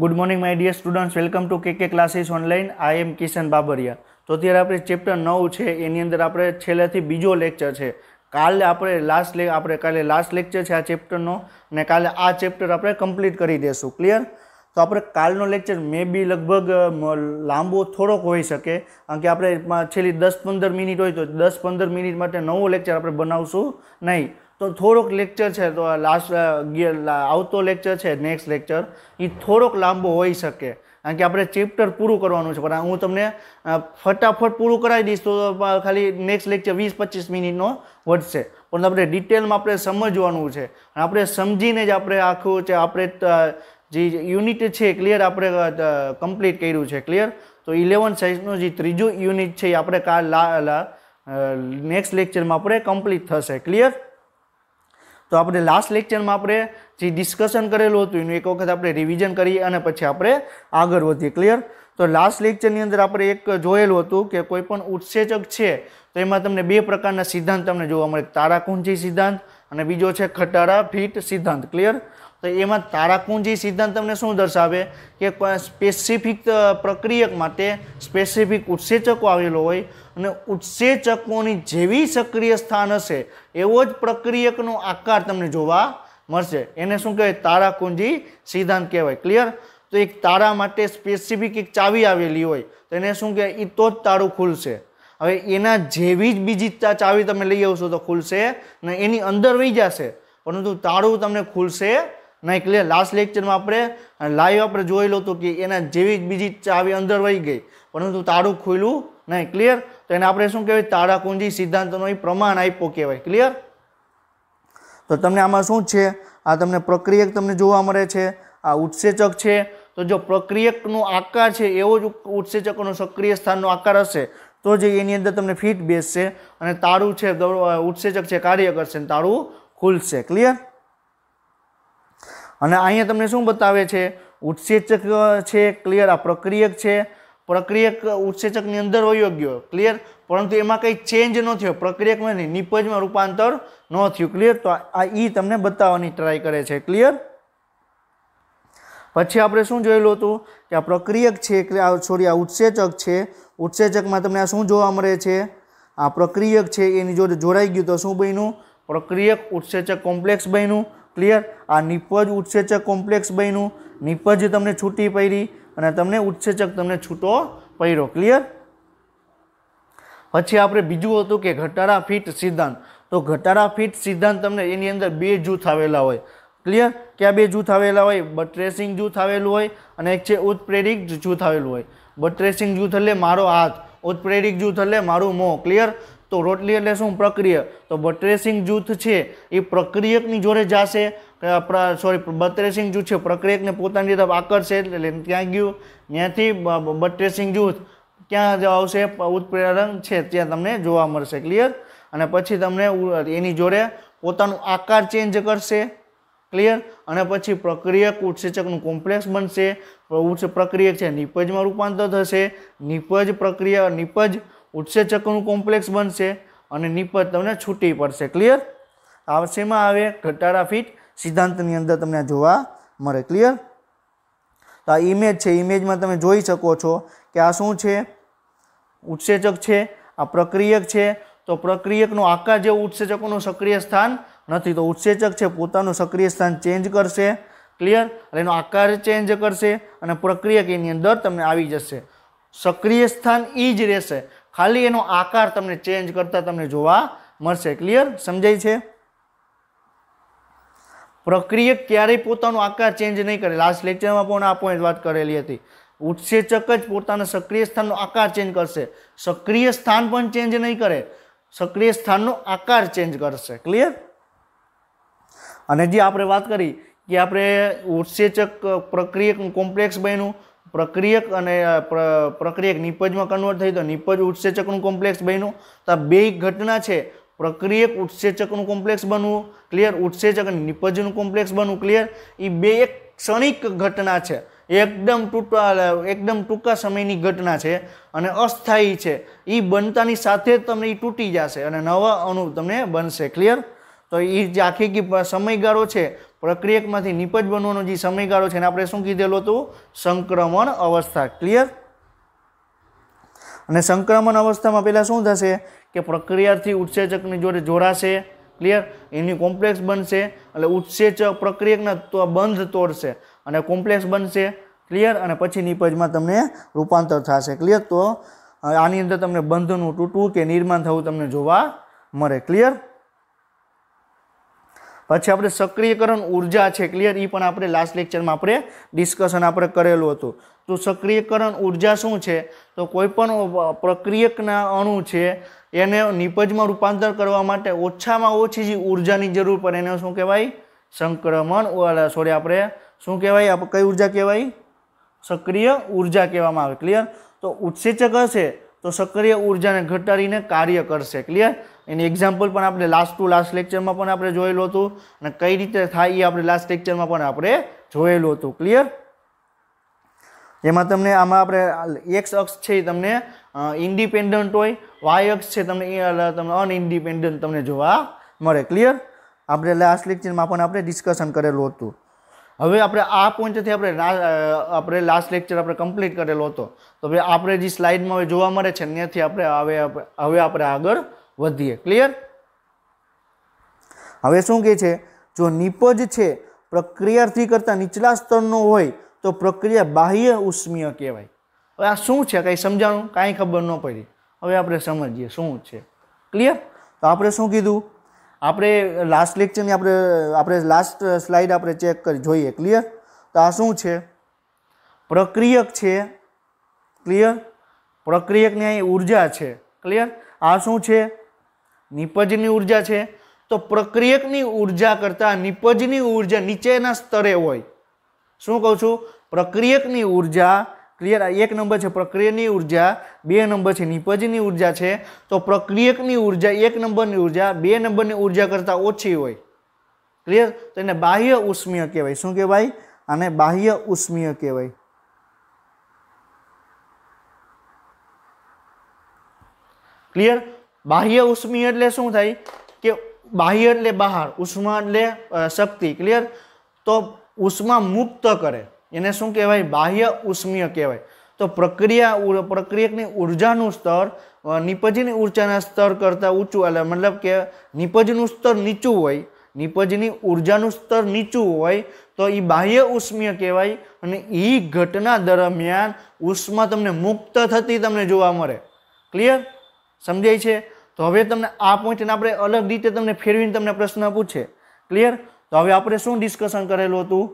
Good morning my dear students, welcome to K classes online. I am Kishan Babariya. तो अत्यारे आपणे chapter 9 छे any अंदर आपणे छेल्लेथी बीजो लेक्चर छे। काले आपणे काले लास्ट लेक्चर छे आ चेप्टरनो ने काले आ चेप्टर आपणे कम्प्लीट करी देशुं। क्लियर? तो आपणे कालनो लेक्चर मे बी लगभग लांबो थोड़ोक होई शके, कारण के आपणे छेल्ली 10-15 मिनिट होय तो 10-15 मिनिट माटे नवो लेक्चर आपणे बनावशुं नहीं। तो थोड़ोक लेक्चर है तो लास्ट आवतो लेक्चर है नेक्स्ट लेक्चर ये थोड़ोक लांबो होई शके, कारण के आपणे चेप्टर पूरुं करवानुं छे। पण हूँ तमने फटाफट पूरुं करावी दईश तो खाली नेक्स्ट लेक्चर 20-25 मिनिटनो वधशे, पण आपणे डिटेलमां आपणे समजवानुं छे। आपणे समजीने ज आपणे आखुं आपणे जे युनिट है क्लियर आपणे कम्प्लीट कर्युं छे। क्लियर? तो 11 साइंसनो जे त्रीजो युनिट है आपणे काल नेक्स्ट लेक्चर में आपणे कम्प्लीट थशे। क्लियर? तो आपणे लास्ट लेक्चर में आपणे जे डिस्कशन करेलुं हतुं एनुं एक वखत आपणे रिविजन करीए अने पछी आपणे आगळ वधीए। क्लियर? तो लास्ट लेक्चर नी अंदर आपणे एक जोयेलुं हतुं के कोईपण उत्सेचक छे तो एमां तमने बे प्रकारना सिद्धांत तमने जोवा मळे, ताराकुंजी सिद्धांत अने बीजो छे खटारा फीट सिद्धांत। क्लियर? तो एमां ताराकुंजी सिद्धांत तमने शुं दर्शावे के स्पेसिफिक प्रक्रियक माटे स्पेसिफिक उत्सेचको आवेलो होय अने उत्सेचकोनी जेवी सक्रिय स्थान हशे एवो ज प्रक्रियकनो आकार तमने जोवा मळशे। एने शुं कहेवाय? ताराकुंजी सिद्धांत कहेवाय। क्लियर? तो एक तारा माटे स्पेसिफिक एक चावी आवेली होय तो एने शुं कहेवाय? ई तो ज ताळुं खुलशे। हवे एना जेवी ज बीजी चावी तमे लई आवशो तो खुलशे ने एनी अंदर वही जशे, परंतु ताळुं तमने खुलशे नहीं। क्लियर? लास्ट लेक्चर में आपणे लाइव आपणे जोयेलुं हतुं कि एना जेवी ज बीजी चावी अंदर वही गई परंतु ताळुं खुल्युं नहीं। क्लियर? तो एने आपणे शुं कहेवाय? ताराकुंजी सिद्धांतनो ई प्रमाण आप्यो कहेवाय। क्लियर? तो तमने आमां शुं छे आ तमने प्रक्रियक तमने जोवा मळे छे, आ उत्सेचक छे। तो जो प्रक्रियकनो आकार छे एवो ज उत्सेचकनो सक्रिय स्थाननो आकार हशे तो जे एनी अंदर तमने फीट बेसशे अने ताळुं छे उत्सेचक छे कार्य करशे अने ताळुं खुलशे। क्लियर? अने अहींया तमने शुं बतावे छे? उत्सेचक छे। क्लियर? आ प्रक्रियक छे। प्रक्रियक उत्सेचकनी अंदर वयो गयो। क्लियर? परंतु एमां कई चेन्ज न थयो, प्रक्रियकमां निपजमां रूपांतर न थयुं। क्लियर? तो आ ई तमने बताववानी ट्राय करे छे। क्लियर? पछी आपणे शुं जोयेलुं हतुं के आ प्रक्रियक छे सॉरी आ उत्सेचक छे। उत्सेचकमां तमने आ शुं जोवा मळे छे? आ प्रक्रियक छे एनी जोडे जोडाई गयुं तो शुं बन्युं? प्रक्रियक उत्सेचक कॉम्प्लेक्स बन्युं। क्लियर? आ निपज उत्सेचक कॉम्प्लेक्स बन्युं। निपज तमने छूटी पड़ी अने तमने उत्सेचक तमने छूटो पड्यो। क्लियर? पछी आपणे बीजुं हतुं के घटाड़ा फीट सिद्धांत। तो घटाड़ा फीट सिद्धांत तमने एनी अंदर बे जूथ आवेला होय। क्लियर? क्या बे जूथ आवेला होय? बट्रेसिंग जूथ आवेलुं होय अने एक छे उत्प्रेरक जूथ आवेलुं होय। बट्रेसिंग जूथ एटले मारो हाथ, उत्प्रेरक जूथ एटले मारुं मों। क्लियर? तो रोटली एटले शुं? प्रक्रिया। तो बट्रेसिंग जूथ छे ए प्रक्रियकनी जोडे जाशे, सॉरी बट्रेसिंग जूथ छे प्रक्रियकने पोतानी तरफ आकर्षे એટલે ત્યાં ગયું, ત્યાંથી બટ્રેસિંગ જૂથ ક્યાં આવશે? उत्प्रेरण છે ત્યાં તમને જોવા મળશે। ક્લિયર? અને પછી તમને એની જોડે પોતાનું આકાર ચેન્જ કરશે। ક્લિયર? અને પછી પ્રક્રિયક उत्सेचकનું કોમ્પ્લેક્સ બનશે। પ્રક્રિયક છે નિપજમાં રૂપાંતર થશે। નિપજ પ્રક્રિયા નિપજ उत्सेचकનું કોમ્પ્લેક્સ બનશે અને નિપજ તમને છૂટી પડશે। ક્લિયર? આ શેમાં આવે? ઘટાડા ફીટ सिद्धांतनी अंदर तमने जोवा मळे। क्लियर? तो आ इमेज छे, इमेजमां तमे जोई शको छो के आ शुं छे? उत्सेचक छे, आ प्रक्रियक छे। तो प्रक्रियकनो आकार जेवो उत्सेचकोनो सक्रिय स्थान नथी, तो उत्सेचक छे पोतानुं सक्रिय स्थान चेन्ज करशे। क्लियर? એટલે એનો આકાર ચેન્જ કરશે અને પ્રક્રિયક એની અંદર તમને આવી જશે। सक्रिय स्थान ई જ રહેશે, ખાલી એનો આકાર તમને ચેન્જ કરતા તમને જોવા મળશે। ક્લિયર? સમજાય છે? प्रक्रियक क्यारेय पोतानो आकार चेन्ज नहीं करे। लास्ट लेक्चर में पण आ पॉइंट बात करेली हती। उत्सेचक ज पोताना सक्रिय स्थाननो आकार चेन्ज करशे, सक्रिय स्थान पण चेन्ज नहीं करे, सक्रिय स्थाननो आकार चेन्ज करशे। क्लियर? अने जे आपणे वात करी कि आपणे उत्सेचक प्रक्रियक कॉम्प्लेक्स बन्युं, प्रक्रियक अने प्रक्रियक निपजमां कन्वर्ट थई तो निपज उत्सेचकनुं कॉम्प्लेक्स बन्युं। तो आ बे घटना छे, प्रक्रियक उत्सेचकनुं कॉम्प्लेक्स बनवुं। क्लियर? उत्सेचक अने निपजनुं कॉम्प्लेक्स बनवुं। क्लियर? ई बे एक क्षणिक घटना छे, एकदम टूंका समयनी घटना छे अने अस्थायी छे। ई बनतानी साथे ज तमने ई तूटी जशे अने नवा अणु तमने बनशे। क्लियर? तो ये जे आखी समयगाळो छे પ્રક્રિયકમાંથી નિપજ બનવાનો જે સમયગાળો છે એને આપણે શું કીધેલું હતું? સંક્રમણ અવસ્થા. ક્લિયર? અને સંક્રમણ અવસ્થામાં પહેલાં શું થશે કે પ્રક્રિયાથી ઉત્સેચકની જોડે જોડાશે. ક્લિયર? એની કોમ્પ્લેક્સ બનશે એટલે ઉત્સેચક પ્રક્રિયકના બંધ તોડશે અને કોમ્પ્લેક્સ બનશે. ક્લિયર? અને પછી નિપજમાં તમને રૂપાંતર થશે. ક્લિયર? તો આની અંદર તમને બંધનું તૂટવું કે નિર્માણ થવું તમને જોવા મળે. ક્લિયર? પછી આપણે સક્રિયકરણ ઉર્જા છે. ક્લિયર? એ પણ આપણે લાસ્ટ લેક્ચરમાં આપણે ડિસ્કશન આપણે કરેલું હતું. તો સક્રિયકરણ ઉર્જા શું છે? તો કોઈ પણ પ્રક્રિયકના અણુ છે એને નિપજમાં રૂપાંતર કરવા માટે ઓછામાં ઓછી જે ઉર્જાની જરૂર પડે એને શું કહેવાય? સંક્રમણ આપણે શું કહેવાય? કઈ ઉર્જા કહેવાય? સક્રિય ઉર્જા કહેવામાં આવે. ક્લિયર? તો ઉત્સેચક હશે તો સક્રિય ઉર્જાને ઘટાડીને કાર્ય કરશે. ક્લિયર? એની એક્ઝામ્પલ પણ આપણે લાસ્ટ લેક્ચરમાં પણ આપણે જોયેલું હતું અને કઈ રીતે થાય એ આપણે લાસ્ટ લેક્ચરમાં પણ આપણે જોયેલું હતું. ક્લિયર? જેમાં તમને આમાં આપણે એક્સ અક્ષ છે એ તમને ઇન્ડિપેન્ડન્ટ હોય, વાય અક્ષ છે તમને અનઇન્ડિપેન્ડન્ટ તમને જોવા મળે. ક્લિયર? આપણે લાસ્ટ લેક્ચરમાં પણ આપણે ડિસ્કશન કરેલું હતું. હવે આપણે આ પોઈન્ટથી આપણે લાસ્ટ લેક્ચર આપણે કમ્પ્લીટ કરેલો હતો. તો હવે આપણે જે સ્લાઇડમાં હવે જોવા મળે છે ત્યાંથી આપણે હવે આપણે આગળ વધીએ. ક્લિયર? હવે શું કહે છે? જો નિપજ છે પ્રક્રિયાથી કરતા નીચલા સ્તરનો હોય તો પ્રક્રિયા બાહ્ય ઉષ્મીય કહેવાય. હવે આ શું છે? કંઈ સમજાણું? કાંઈ ખબર ન પડી. હવે આપણે સમજીએ શું છે. ક્લિયર? તો આપણે શું કીધું? આપણે લાસ્ટ લેક્ચરની આપણે લાસ્ટ સ્લાઇડ આપણે ચેક કરી જોઈએ. ક્લિયર? તો આ શું છે? પ્રક્રિયક છે. ક્લિયર? પ્રક્રિયકની અહીં ઉર્જા છે. ક્લિયર? આ શું છે? નિપજની ઉર્જા છે. તો પ્રક્રિયકની ઉર્જા કરતાં નિપજની ઉર્જા નીચેના સ્તરે હોય. શું કહું છું? પ્રક્રિયકની ઉર્જા. ક્લિયર? 1 નંબર છે પ્રક્રિયાની ઉર્જા, 2 નંબર છે નિપજની ઉર્જા છે. તો પ્રક્રિયકની ઉર્જા 1 નંબરની ઉર્જા 2 નંબરની ઉર્જા કરતાં ઓછી હોય. ક્લિયર? તો એને બાહ્ય ઉષ્મીય કહેવાય. શું કહેવાય? આને બાહ્ય ઉષ્મીય કહેવાય. ક્લિયર? બાહ્ય ઉષ્મીય એટલે શું થાય કે બાહ્ય એટલે બહાર, ઉષ્મા એટલે શક્તિ. ક્લિયર? તો ઉષ્મા મુક્ત કરે એને શું કહેવાય? બાહ્ય ઉષ્મીય કહેવાય. તો પ્રક્રિયકની ઉર્જાનું સ્તર નિપજની ઉર્જાના સ્તર કરતાં ઊંચું એટલે મતલબ કે નિપજનું સ્તર નીચું હોય, નિપજની ઉર્જાનું સ્તર નીચું હોય તો એ બાહ્ય ઉષ્મીય કહેવાય. અને એ ઘટના દરમિયાન ઉષ્મા તમને મુક્ત થતી તમને જોવા મળે. ક્લિયર? સમજાય છે? તો હવે તમને આ પોઈન્ટને આપણે અલગ રીતે તમને ફેરવીને તમને પ્રશ્ન પૂછે. ક્લિયર? તો હવે આપણે શું ડિસ્કશન કરેલું હતું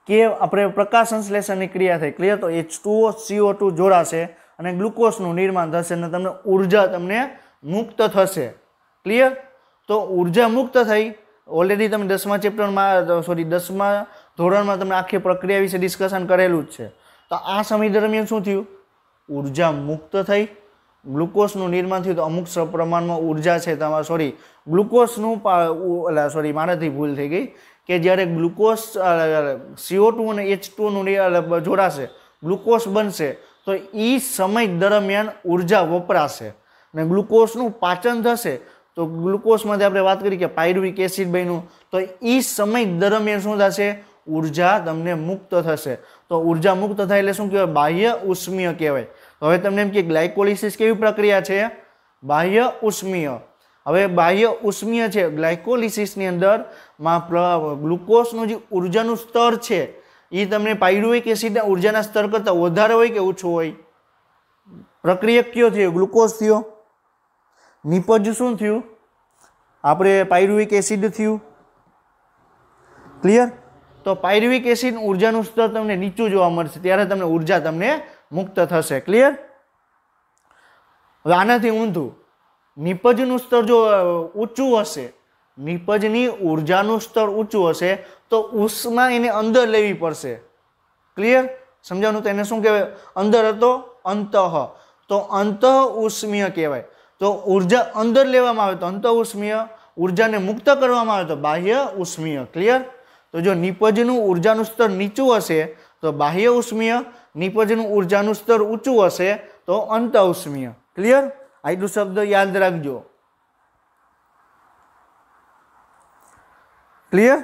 કે આપણે પ્રકાશ સંશ્લેષણની ક્રિયા થઈ. ક્લિયર? તો H2O CO2 જોડાશે અને ગ્લુકોઝનું નિર્માણ થશે અને તમને ઉર્જા તમને મુક્ત થશે. ક્લિયર? તો ઉર્જા મુક્ત થઈ ઓલરેડી તમે 10મા ધોરણમાં તમને આખી પ્રક્રિયા વિશે ડિસ્કશન કરેલું જ છે. તો આ સમય દરમિયાન શું થયું? ઉર્જા મુક્ત થઈ, ગ્લુકોઝનું નિર્માણ થયું. તો અમુક પ્રમાણમાં ઉર્જા છે તમારે ગ્લુકોઝનું મારાથી ભૂલ થઈ ગઈ કે જ્યારે ગ્લુકોઝ CO2 અને H2નું જોડાશે, ગ્લુકોઝ બનશે તો એ સમય દરમિયાન ઉર્જા વપરાશે અને ગ્લુકોઝનું પાચન થશે. તો ગ્લુકોઝમાંથી આપણે વાત કરી કે પાયરુવિક એસિડ બન્યું તો એ સમય દરમિયાન શું થશે? ઉર્જા તમને મુક્ત થશે. તો ઉર્જા મુક્ત થાય એટલે શું કહેવાય? બાહ્ય ઉષ્મીય કહેવાય. હવે તમને એમ કે ગ્લાયકોલિસિસ કેવી પ્રક્રિયા છે? બાહ્ય ઉષ્મીય. હવે બાહ્ય ઉષ્મીય છે ગ્લાયકોલિસિસની અંદર ગ્લુકોઝનું જે ઉર્જાનું સ્તર છે એ તમને પાયરુવિક એસિડના ઉર્જાના સ્તર કરતાં વધારે હોય કે ઓછું હોય? પ્રક્રિયક કયો થયો? ગ્લુકોઝ થયો. નિપજ શું થયું? આપણે પાયરુવિક એસિડ થયું. ક્લિયર? તો પાયરુવિક એસિડ ઉર્જાનું સ્તર તમને નીચું જોવા મળશે ત્યારે તમને ઉર્જા તમને મુક્ત થશે. ક્લિયર? હવે આનાથી ઊંધું નિપજનું સ્તર જો ઊંચું હશે, નિપજની ઉર્જાનું સ્તર ઊંચું હશે તો ઉષ્મા એને અંદર લેવી પડશે. ક્લિયર? સમજાવવાનું? તો એને શું કહેવાય? અંદર હતો અંતઃ, તો અંતઃ ઉષ્મીય કહેવાય. તો ઉર્જા અંદર લેવામાં આવે તો અંતઃ ઉષ્મીય, ઉર્જાને મુક્ત કરવામાં આવે તો બાહ્ય ઉષ્મીય. ક્લિયર? તો જો નિપજનું ઉર્જાનું સ્તર નીચું હશે તો બાહ્ય ઉષ્મીય, નિપજનું ઉર્જાનું સ્તર ઊંચું હશે તો અંતઃ ઉષ્મીય. ક્લિયર? આટલું શબ્દ યાદ રાખજો. ક્લિયર?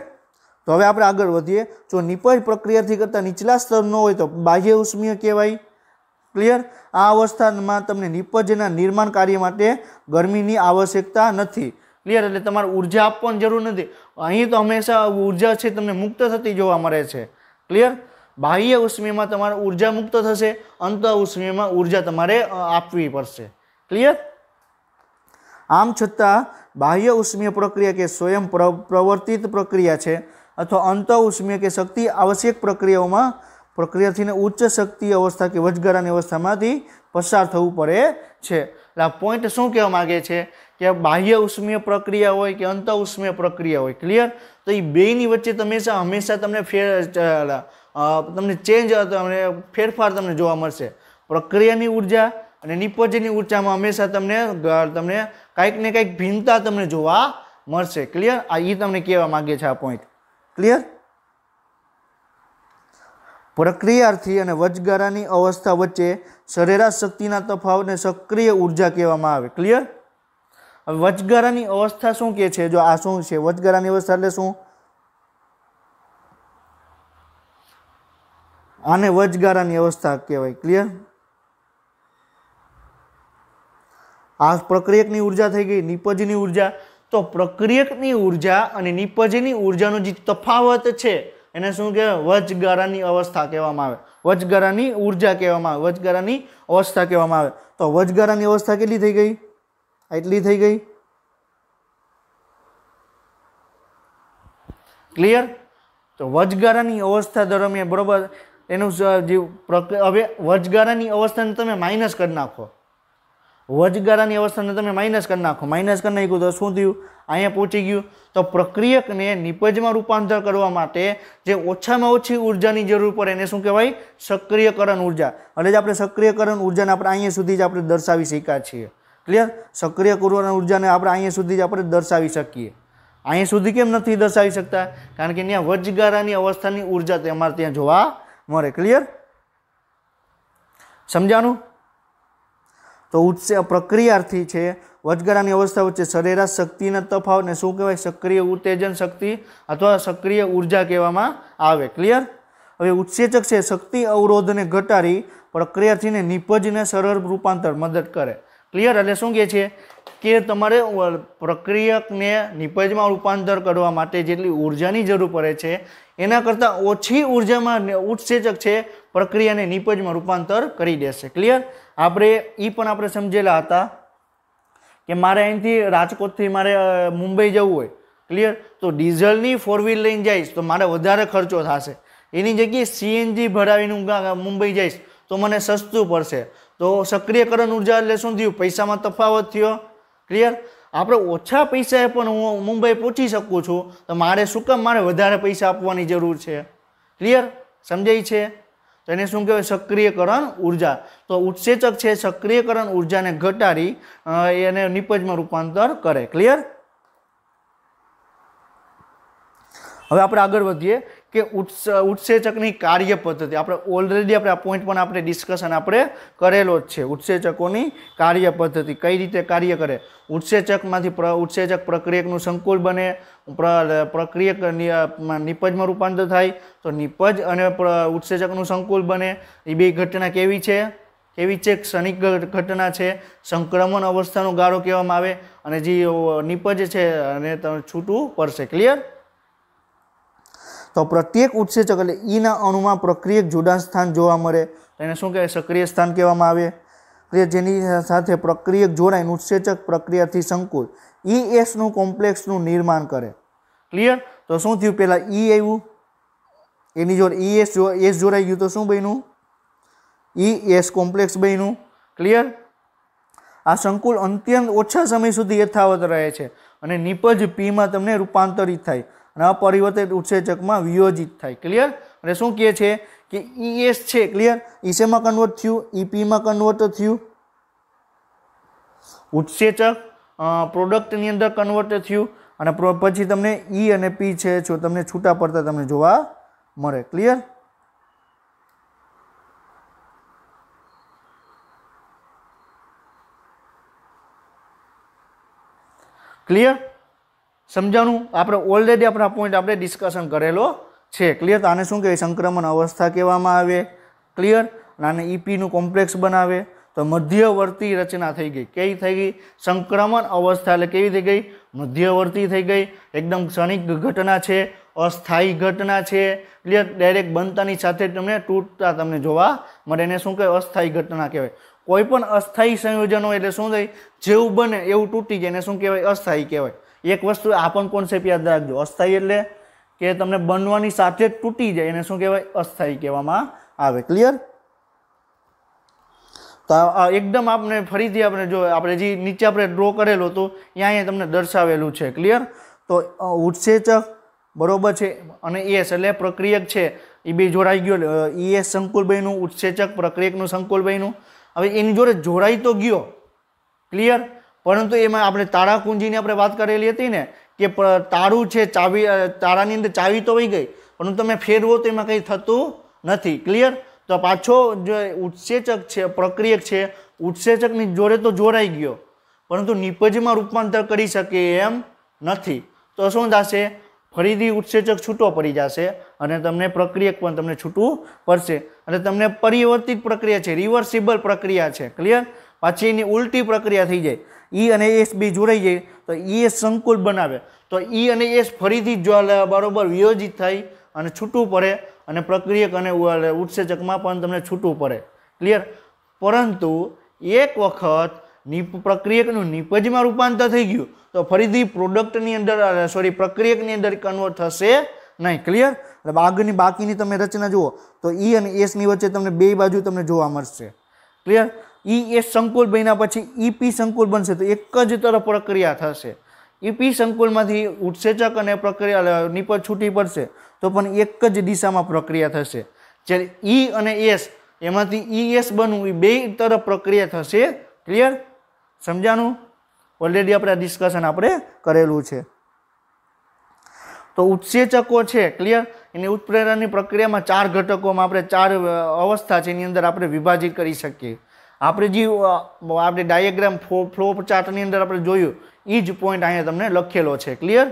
तो हवे आपणे आगळ वधीए। जो निपज प्रक्रियाथी करता नीचला स्तरनो होय तो बाह्य उष्मीय कहेवाय। क्लियर। आ अवस्थामां तमने निपजना निर्माण कार्य माटे गरमीनी आवश्यकता नथी। क्लियर। एटले तमारे ऊर्जा आपवानी जरूर नथी। अहीं तो हमेशा ऊर्जा छे तमने मुक्त थती जोवा मळे छे। क्लियर। बाह्य उष्मीमां तमारे ऊर्जा मुक्त थशे, अंत उष्मीमां ऊर्जा तमारे आपवी पड़शे। क्लियर। आम छतां बाह्य उष्मीय प्रक्रिया के स्वयं प्रवर्तित प्रक्रिया है अथवा अंत उष्मीय के शक्ति आवश्यक प्रक्रियाओं प्रक्रियाथी उच्च शक्ति अवस्था के वचगाळानी अवस्था में पसार थवुं पड़े छे। आ पॉइंट शू कहेवा मांगे छे कि बाह्य उष्मीय प्रक्रिया होय कि अंत उष्मीय प्रक्रिया होय। क्लियर। तो ये बेनी वच्चे हमेशा तमने तमने चेन्ज फेरफार तमने जोवा मळशे। प्रक्रियानी ऊर्जा अने निपजनी ऊर्जामां हमेशा तमने कांईक ने कांईक भिन्नता तमने जोवा मळशे। क्लियर। आ ई तमने कहेवा मांगे छे आ पॉइंट। क्लियर। प्रक्रियार्थी अने वचगाळानी अवस्था वच्चे सरेराश शक्तिना तफावतने सक्रिय ऊर्जा कहेवामां आवे। क्लियर। हवे वचगाळानी अवस्था शुं कहे छे? जो आ शुं छे वचगाळानी अवस्था एटले शुं? आने वचगाळानी अवस्था कहेवाय। क्लियर। आ प्रक्रियकनी ऊर्जा थई गई, निपजनी ऊर्जा। तो प्रक्रियकनी ऊर्जा अने निपजनी ऊर्जानो जे तफावत छे एने शुं कहेवाय? वचगाळानी अवस्था कहेवामां आवे। वचगाळानी ऊर्जा कहेवामां आवे, वचगाळानी अवस्था कहेवामां आवे। तो वचगाळानी अवस्था केटली थई गई? एटली थई गई। क्लियर। तो वचगाळानी अवस्था दरमियान बरोबर एनु जे हवे वचगाळानी अवस्थाने तमे माइनस करी नाखो। वचगाळानी अवस्थाने तमे माइनस करी नाखो। माइनस करी नाख्युं तो शुं थयुं? अहींया पहोंची गयुं। तो प्रक्रियकने निपजमां रूपांतर करवा माटे जे ओछामां ओછી ऊर्जानी जरूर पड़े एने शुं कहेवाय? सक्रियकरण ऊर्जा। એટલે જ આપણે सक्रियकरण ऊर्जाने આપણે અહીંયા સુધી જ આપણે દર્શાવી શક્યા છીએ। ક્લિયર। सक्रियकरण ऊर्जाને આપણે અહીંયા સુધી જ આપણે દર્શાવી શકીએ। અહીંયા સુધી કેમ નથી દર્શાવી શકતા? કારણ કે ત્યાં વચગાળાની અવસ્થાની ઊર્જા તમારે ત્યાં જોવા મળે। ક્લિયર। સમજાણું? तो उच्च प्रक्रियार्थी है वचगाळानी अवस्था वच्चे सरेराश शक्तिना तफावतने शुं कहेवाय? सक्रिय उत्तेजन शक्ति अथवा सक्रिय ऊर्जा कहेवामां आवे। क्लियर। हवे उत्सेचक छे शक्ति अवरोधने घटाडी प्रक्रियार्थीने निपजने सरल रूपांतर मदद करे। क्लियर। एटले शुं कहे छे कि तमारे प्रक्रियकने निपजमां रूपांतर करवा माटे जेटली ऊर्जानी जरूर पड़े छे एना करता ओછી ऊर्जामां उत्सेचक छे प्रक्रियाने निपजमां रूपांतर करी देशे। क्लियर। आपणे ई पण आपणे समजेला हता कि मारे अहींथी राजकोटथी मारे मुंबई जवुं होय। क्लियर। तो डीजलनी 4 व्हील लईने जाईश तो मारे वधारे खर्चो थशे। एनी जग्याए सीएनजी भरावीने मुंबई जाईश तो मने सस्तुं पड़शे। तो सक्रियकरण ऊर्जा एटले शुं थयुं? पैसामां तफावत थयो। क्लियर। आपणे ओछा पैसाए पण हुं मुंबई पहोंची शकું છું तो मारे शुं काम मारे वधारे पैसा आपवानी जरूर छे। क्लियर। समजाय छे? तो एने शुं कहेवाय? सक्रियकरण ऊर्जा। तो उत्सेचक छे सक्रियकरण ऊर्जाने घटाडी एने निपजमां रूपांतर करे। क्लियर। हवे आपणे आगळ वधीए कि उत्सेचकनी कार्य पद्धति आपणे ऑलरेडी आपणे आ पॉइंट पण आपणे डिस्कशन आपणे करेलो ज छे। उत्सेचकोनी कार्य पद्धति कई रीते कार्य करे। उत्सेचकमांथी उत्सेचक प्रक्रियकनुं संकुल बने, प्रक्रियक निपजमां रूपांतर थाय तो निपज अने उत्सेचकनुं संकुल बने। ए बे घटना केवी छे? केवी छे? क्षणिक घटना छे। संक्रमण अवस्थानो गाळो कहेवामां आवे अने जे निपज छे अने छूटुं पड़शे। क्लियर। तो प्रत्येक उत्सेचक एटले ई ना अणुमां प्रक्रियक जोडाण स्थान जोवा मळे तो एने शुं कहेवाय? सक्रिय स्थान कहेवामां आवे। जेनी साथे प्रक्रियक जोडाईने उत्सेचक प्रक्रियाथी संकुल ईएस નું કોમ્પ્લેક્સનું निर्माण करे। क्लियर। तो शुं थयुं? पहेला ई आव्युं एनी जोडे ईएस एस जोडाई गयुं तो शुं बन्युं? ईएस કોમ્પ્લેક્સ बन्युं। क्लियर। आ संकुल अत्यंत ओछा समय सुधी यथावत रहे छे अने निपज पी मां तमने रूपांतरित थाय अने अपरिवर्तित उत्सेचकमां वियोजित थाय। क्लियर। अने शुं कहे छे कि ईएस छे। क्लियर। ई शेमां कन्वर्ट थयुं? ईपी मां कन्वर्ट थयुं। उत्सेचक प्रोडक्टनी अंदर कन्वर्ट थयुं अने पछी तमने ई अने पी छे जो तमने छूटा पड़ता तमने जोवा मळे। क्लियर। क्लियर। समझाणु आपणे ऑलरेडी आपणा पॉइंट आपणे डिस्कशन करेलो छे। क्लियर? तो आने शुं कहेवाय? संक्रमण अवस्था कहेवामां आवे। क्लियर? आने ईपी નું કોમ્પ્લેક્સ બનાવે तो मध्यवर्ती रचना थई गई। कई थई गई? संक्रमण अवस्था એટલે કેવી થઈ ગઈ? मध्यवर्ती થઈ गई। एकदम क्षणिक घटना छे, अस्थायी घटना छे। क्लियर? डायरेक्ट बनतानी साथे तमने तूटता तमने जोवा मळे एने शुं कहेवाय? अस्थायी घटना कहेवाय। कोई पण अस्थायी संयोजन होय એટલે शुं थाय? जेवुं बने एवुं तूटी जाय एने शुं कहेवाय? अस्थायी कहेवाय। एक वस्तु आ पण कॉन्सेप्ट याद राखजो। अस्थायी એટલે કે તમને બનવાની સાથે તૂટી જાય એને શું કહેવાય? અસ્થાયી કહેવામાં આવે। ક્લિયર? तो एकदम आपने फरीथी आपने जो आपणे जे नीचे आपणे ड्रो करेलो तो अहींया तमने दर्शावेलुं छे। क्लियर? तो उत्सेचक बरोबर छे अने एस એટલે प्रक्रियक छे ए बे जोड़ाई गयो। ईएस संकुल बन्युं, उत्सेचक प्रक्रियकनुं संकुल बन्युं। हवे एनी जोड़े जोड़ाई तो गयो। क्लियर? परंतु एमां आपणे ताळा कुंजीनी आपणे वात करेली हती ने के ताळुं छे, चावी ताळानी अंदर चावी तो वही गई परंतु तमे फेरवो तो एमां कंई थतुं नथी। क्लियर? तो पाछो जो उत्सेचक छे प्रक्रियक छे उत्सेचकनी जोड़े तो जोड़ाई गयो परंतु निपजमां रूपांतर करी शके एम नथी। तो शुं थशे? फरीथी उत्सेचक छूटो पड़ी जशे अने तमने प्रक्रियक पण तमने छूटवुं पड़शे अने तमने परिवर्तित प्रक्रिया छे, रिवर्सिबल प्रक्रिया छे। क्लियर? पाछी एनी उल्टी प्रक्रिया थई जाय। ई अने एस बी जोड़ाई जाय तो ईएस संकुल बनावे तो ई अने एस फरीथी बरोबर वियोजित थई अने छूटवुं पड़े अने प्रक्रियक अने उत्सेचकमां पण तमने छूटवुं पड़े। क्लियर? परंतु एक वखत प्रक्रियकनुं निपजमां रूपांतर थई गयुं तो फरीथी प्रोडक्टनी अंदर प्रक्रियकनी अंदर कन्वर्ट थशे नहीं। क्लियर? એટલે આગળની બાકીની તમે રચના જુઓ તો ઈ અને એસ ની વચ્ચે તમને બે બાજુ તમને જોવા મળશે। ક્લિયર? ઈ એસ સંકુલ બન્યા પછી ઈપી સંકુલ બનશે તો એક જ તરફ પ્રક્રિયા થશે। ઈપી સંકુલમાંથી उत्सेचक અને પ્રક્રિયા નિપજ છૂટી પડશે તો પણ એક જ દિશામાં પ્રક્રિયા થશે। જ્યારે ઈ અને એસ એમાંથી ઈએસ બનવું એ બે તરફ પ્રક્રિયા થશે। ક્લિયર? સમજાણું? ऑलरेडी આપણે ડિસ્કશન આપણે કરેલું છે। तो उत्सेचको छे क्लियर एनी उत्प्रेरणनी प्रक्रियामां चार घटकोमां आपणे चार अवस्था छे एनी अंदर आपणे विभाजित करी शकीए। आपणे जे आपणे डायग्राम फ्लो चार्टनी अंदर आपणे जोयुं ई ज पॉइंट अहींया तमने लखेलो छे। क्लियर?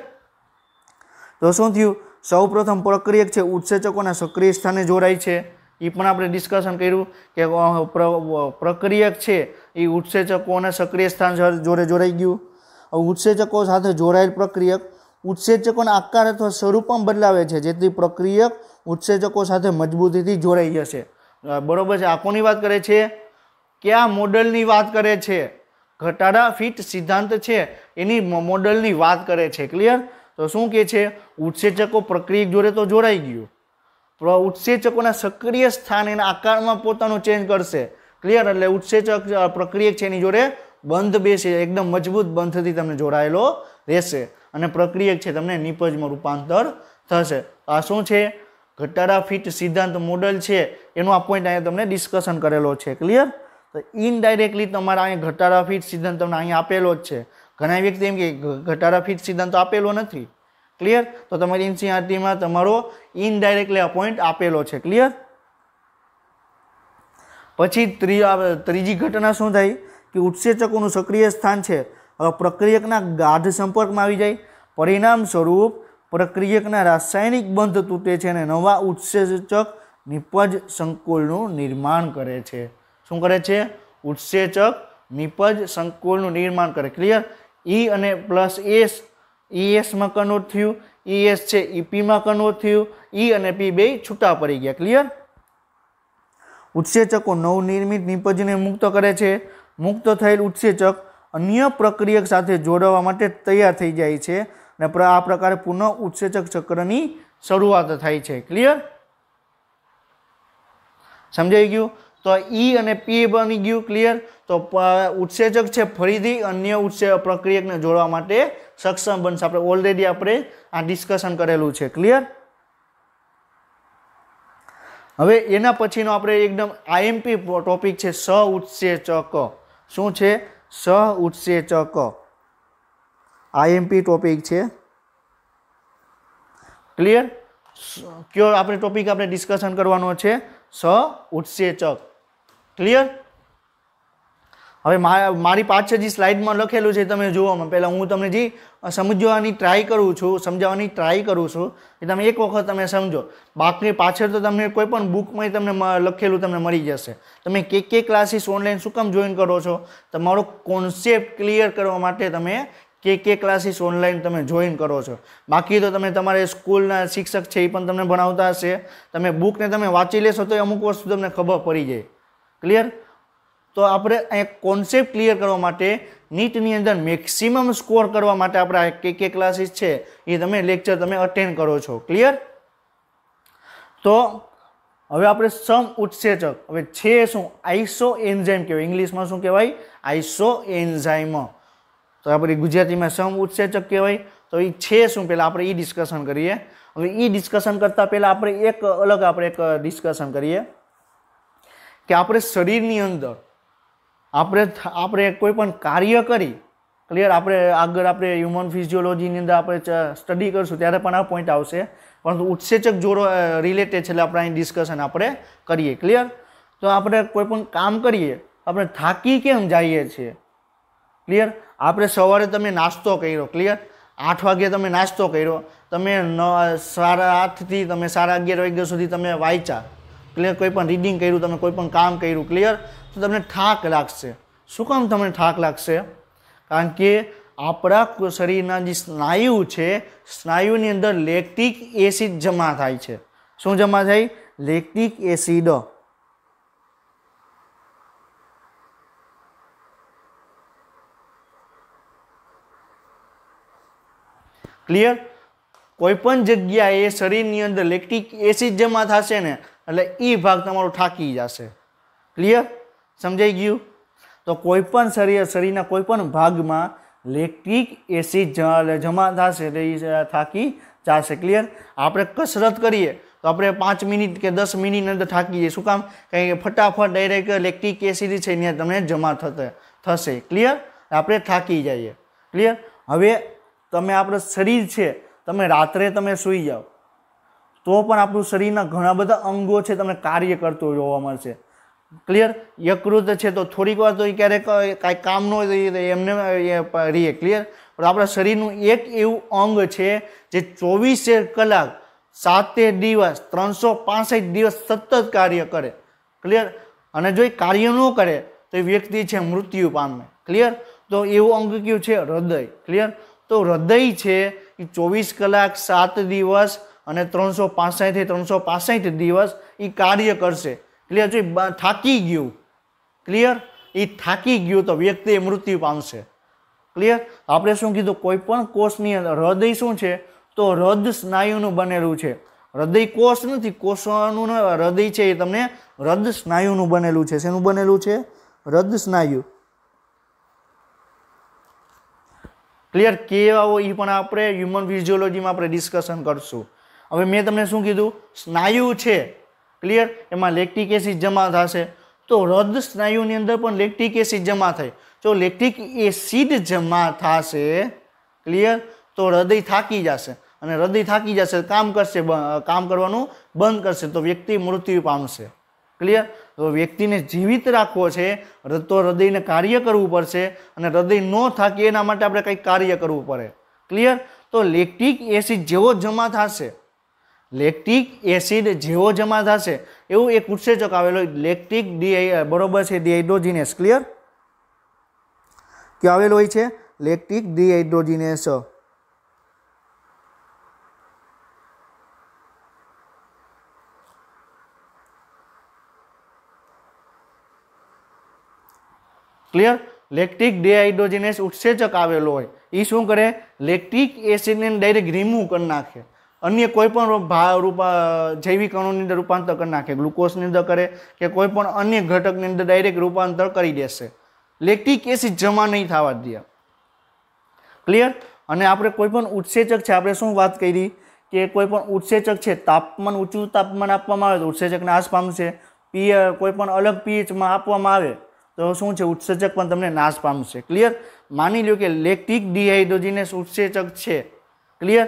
तो शुं थयुं? सौप्रथम प्रक्रियक छे उत्सेचकोना सक्रिय स्थाने जोड़ाय छे। ई पण आपणे डिस्कशन कर्युं के प्रक्रियक छे ई उत्सेचकोना सक्रिय स्थान जोड़े जोड़ाई गयुं। उत्सेचको साथे जोड़ायेल प्रक्रियक उत्सेचकोना आकार अथवा स्वरूपमां बदलावे छे जेथी प्रक्रियक उत्सेचको साथे मजबूतीथी जोड़ाई जशे। बरोबर छे? आ कोनी वात करे छे? क्या मॉडलनी वात करे छे? घटाड़ा फिट सिद्धांत छे एनी मॉडलनी वात करे छे। क्लियर? तो शुं कहे छे? उत्सेचको प्रक्रियक जोड़े तो जोड़ाई गयुं। उत्सेचकोना सक्रिय स्थान एना आकारमां पोतानो चेन्ज करशे। क्लियर? એટલે उत्सेचक प्रक्रियक छे एनी जोड़े बंध बेसे एकदम मजबूत बंधथी तमने जोड़ायेलो रहेशे અને પ્રક્રિયક છે તમને નિપજમાં રૂપાંતર થશે। આ શું છે? ઘટાડા ફિટ સિદ્ધાંત મોડેલ છે એનો આ પોઈન્ટ અહીંયા તમને ડિસ્કશન કરેલો છે। ક્લિયર? તો ઇનડાયરેક્ટલી તમારા અહીંયા ઘટાડા ફિટ સિદ્ધાંત તમને અહીંયા આપેલો જ છે। ઘણા વ્યક્તિ એમ કે ઘટાડા ફિટ સિદ્ધાંત આપેલો નથી। ક્લિયર? તો તમારી એનસીઈઆરટીમાં તમારો ઇનડાયરેક્ટલી આ પોઈન્ટ આપેલો છે। ક્લિયર? પછી ત્રીજી ઘટના શું થાય કે उत्सेचकोનું સક્રિય સ્થાન છે प्रक्रियकना गाढ़ संपर्क में आई जाए परिणाम स्वरूप प्रक्रियकना रासायनिक बंध तूटे छे अने नवा उत्सेचक निपज संकुलनुं निर्माण करे छे। शुं करे छे? उत्सेचक निपज संकुलनुं निर्माण करे। क्लियर? ई अने प्लस एस ईएस में कन्वर्ट थयुं, ईएस छे ईपी में कन्वर्ट थयुं, ई अने पी बे छूटा पड़ी गया। क्लियर? उत्सेचको नवनिर्मित निपजने मुक्त करे छे। मुक्त थयेल उत्सेचक अन्य प्रक्रियक साथे जोड़वा माटे तैयार थई जाय छे अने आ प्रकारे पुनः उत्सेचक चक्रनी शरूआत थाय छे। क्लियर? समझाई गयुं? तो ई अने पी बनी गयुं। क्लियर? तो उत्सेचक छे फरीथी अन्य प्रक्रियकने जोड़वा माटे सक्षम बनशे। आपणे ऑलरेडी आपणे आ डिस्कशन करेलुं छे। क्लियर? हवे एना पछीनो आपणे एकदम आईएमपी टॉपिक छे सह उत्सेचक। शुं छे? सह उत्सेचक आईएमपी टॉपिक है। क्लियर? क्यों आपने टॉपिक आपने डिस्कशन करवानो है? सह उत्सेचक। क्लियर? હવે મારી પાછળ જે સ્લાઇડમાં લખેલું છે તમે જોવામાં પહેલાં હું તમને જે સમજવાની ટ્રાય કરું છું, સમજાવવાની ટ્રાય કરું છું એ તમે એક વખત તમે સમજો. બાકી પાછળ તો તમને કોઈ પણ બુકમાં તમને લખેલું તમને મળી જશે. તમે કે ક્લાસીસ ઓનલાઈન શું કામ જોઈન કરો છો? તમારો કોન્સેપ્ટ ક્લિયર કરવા માટે તમે કે ક્લાસીસ ઓનલાઈન તમે જોઈન કરો છો. બાકી તો તમે તમારે સ્કૂલના શિક્ષક છે એ પણ તમને ભણાવતા હશે. તમે બુકને તમે વાંચી લેશો તો અમુક વસ્તુ તમને ખબર પડી જાય. ક્લિયર? તો આપણે અહીંયા કોન્સેપ્ટ ક્લિયર કરવા માટે નીટની અંદર મેક્સિમમ સ્કોર કરવા માટે આપણે આ કે ક્લાસીસ છે એ તમે લેક્ચર તમે અટેન્ડ કરો છો. ક્લિયર? તો હવે આપણે સમ ઉત્સેચક હવે છે શું? આઈસો એન્ઝાઇમ કહેવાય. ઇંગ્લિશમાં શું કહેવાય? Iso enzyme. તો આપણે ગુજરાતીમાં સમ ઉત્સેચક કહેવાય. તો એ છે શું પહેલાં આપણે એ ડિસ્કશન કરીએ. હવે એ ડિસ્કશન કરતાં પહેલાં આપણે એક ડિસ્કશન કરીએ કે આપણે શરીરની અંદર આપણે કોઈ પણ કાર્ય કરી. ક્લિયર? આપણે આગળ આપણે હ્યુમન ફિઝિયોલોજીની અંદર આપણે સ્ટડી કરશું ત્યારે પણ આ પોઈન્ટ આવશે, પરંતુ ઉત્સેચક જોડો રિલેટેડ છે એટલે આપણે અહીં ડિસ્કશન આપણે કરીએ. ક્લિયર? તો આપણે કોઈ પણ કામ કરીએ આપણે થાકી કેમ જઈએ છીએ? ક્લિયર? આપણે સવારે તમે નાસ્તો કર્યો. ક્લિયર? 8 વાગે તમે નાસ્તો કર્યો, તમે 8:30 થી તમે 11:30 વાગ્યા સુધી તમે વાંચ્યા. ક્લિયર? કોઈ પણ રીડિંગ કર્યું, તમે કોઈ પણ કામ કર્યું. ક્લિયર? તો તમને થાક લાગશે. શું કામ તમને થાક લાગશે? કારણ કે આપણા શરીરના જે સ્નાયુ છે, સ્નાયુની અંદર લેક્ટિક એસિડ જમા થાય છે. શું જમા થાય? Lactic acid. ક્લિયર? કોઈ પણ જગ્યાએ શરીરની અંદર લેક્ટિક એસિડ જમા થશે ને એટલે એ ભાગ તમારો થાકી જશે. ક્લિયર? સમજાઈ ગયું? તો કોઈ પણ શરીરના કોઈ પણ ભાગમાં લેક્ટિક એસિડ જમા થશે એટલે એ થાકી જશે. ક્લિયર? આપણે કસરત કરીએ તો આપણે 5 મિનિટ કે 10 મિનિટની અંદર થાકી જઈએ. શું કામ? કારણ કે ફટાફટ ડાયરેક્ટ લેક્ટિક એસિડ છે ત્યાં તમને જમા થશે. ક્લિયર? આપણે થાકી જઈએ. ક્લિયર? હવે તમે આપણું શરીર છે, તમે રાત્રે તમે સૂઈ જાઓ તો પણ આપણું શરીરના ઘણા બધા અંગો છે તમને કાર્ય કરતું જોવા મળશે. ક્લિયર? યકૃત છે તો થોડીક વાર તો ક્યારેક કાંઈ કામ ન હોય એમને રહીએ. ક્લિયર? પણ આપણા શરીરનું એક એવું અંગ છે જે 24 કલાક 7 દિવસ 365 દિવસ સતત કાર્ય કરે. ક્લિયર? અને જો એ કાર્ય ન કરે તો એ વ્યક્તિ છે મૃત્યુ પામે. ક્લિયર? તો એવું અંગ કયું છે? હૃદય. ક્લિયર? તો હૃદય છે એ 24 કલાક 7 દિવસ અને 365 થી 365 દિવસ એ કાર્ય કરશે. ક્લિયર? જો થાકી ગયું, ક્લિયર, એ થાકી ગયું તો વ્યક્તિ મૃત્યુ પામશે. ક્લિયર? આપણે શું કીધું? કોઈ પણ કોષની અંદર હૃદય શું છે? તો હૃદ સ્નાયુનું બનેલું છે. હૃદય કોષ નથી, કોષનું હૃદય છે એ તમને હૃદ સ્નાયુનું બનેલું છે. શેનું બનેલું છે? હૃદ સ્નાયુ. ક્લિયર? કેવા હોય એ પણ આપણે હ્યુમન ફિઝિયોલોજીમાં આપણે ડિસ્કશન કરશું. હવે મેં તમને શું કીધું? સ્નાયુ છે. ક્લિયર? એમાં લેક્ટિક એસિડ જમા થશે તો હૃદ સ્નાયુની અંદર પણ લેક્ટિક એસિડ જમા થાય. જો લેક્ટિક એસિડ જમા થશે, ક્લિયર, તો હૃદય થાકી જશે અને હૃદય થાકી જશે કામ કરવાનું બંધ કરશે તો વ્યક્તિ મૃત્યુ પામશે. ક્લિયર? તો વ્યક્તિને જીવિત રાખવો છે તો હૃદયને કાર્ય કરવું પડશે અને હૃદય ન થાકે એના માટે આપણે કંઈક કાર્ય કરવું પડે. ક્લિયર? તો લેક્ટિક એસિડ જેવો જમા થશે, લેક્ટિક એસિડ જેવો જમા થશે એવું એક ઉત્સેચક આવેલો લેક્ટિક બરોબર છે ડિહાઇડ્રોજિનેસ. ક્લિયર? કે આવેલો હોય છે લેક્ટિક ડિહાઇડ્રોજિનેસ. ક્લિયર? લેક્ટિક ડિહાઇડ્રોજિનેસ ઉત્સેચક આવેલો હોય એ શું કરે? લેક્ટિક એસિડને ડાયરેક્ટ રિમૂવ કરી નાખે, અન્ય કોઈ પણ જૈવિક અણુની અંદર રૂપાંતર કરી નાખે, ગ્લુકોઝની અંદર કરે કે કોઈ પણ અન્ય ઘટકની અંદર ડાયરેક્ટ રૂપાંતર કરી દેશે. લેક્ટિક એસિડ જમા નહીં થવા દે. ક્લિયર? અને આપણે કોઈ પણ ઉત્સેચક છે, આપણે શું વાત કરી કે કોઈ પણ ઉત્સેચક છે તાપમાન ઊંચું તાપમાન આપવામાં આવે તો ઉત્સેચક નાશ પામશે. કોઈ પણ અલગ પીએચમાં આપવામાં આવે તો શું છે? ઉત્સેચક પણ તમને નાશ પામશે. ક્લિયર? માની લ્યો કે લેક્ટિક ડિહાઇડ્રોજિનેસ ઉત્સેચક છે. ક્લિયર?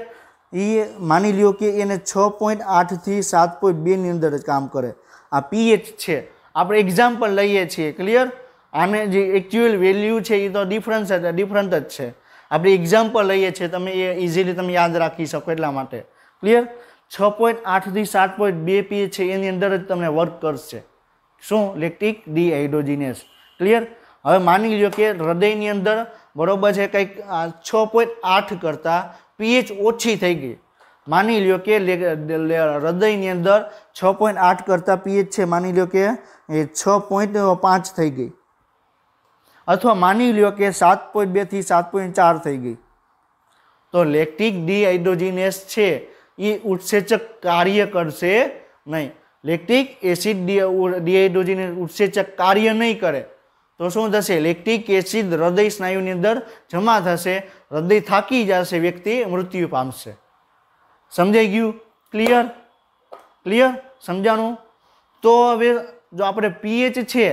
એ માની લ્યો કે એને 6.8 થી 7.2 ની અંદર જ કામ કરે. આ પીએચ છે. આપણે એક્ઝામ્પલ લઈએ છીએ. ક્લિયર? आने जे एक्चुअल वेल्यू है ये तो डिफरन्स डिफरंट ज छे। આપણે એક્ઝામ્પલ લઈએ છીએ, તમે એ ઇઝીલી તમે યાદ રાખી શકો એટલા માટે। ક્લિયર? 6.8 થી 7.2 પીએચ છે એની અંદર જ તમને વર્ક કરશે। શું? લેક્ટિક ડીહાઇડ્રોજીનેસ। ક્લિયર? હવે માની લ્યો કે હૃદયની અંદર બરોબર છે કંઈક 6.8 કરતાં પીએચ ઓછી થઈ ગઈ। માની લ્યો કે હૃદયની અંદર 6.8 કરતાં પીએચ છે, માની લ્યો કે એ 6.5 થઈ ગઈ, अथवा मानी लो कि 7.2 थी 7.4 थी गई, तो लेक्टिक डिहाइड्रोजिनेस छे ये उत्सेचक कार्य करशे नहीं। लेक्टिक एसिड डिहाइड्रोजिनेस उत्सेचक कार्य नहीं करे तो शुं थशे? लेक्टिक एसिड हृदय स्नायुनी अंदर जमा थशे, हृदय थाकी जशे, व्यक्ति मृत्यु पामशे। समझाई गयुं? क्लियर? क्लियर? समझाणुं? तो हवे जो आपणे पीएच छे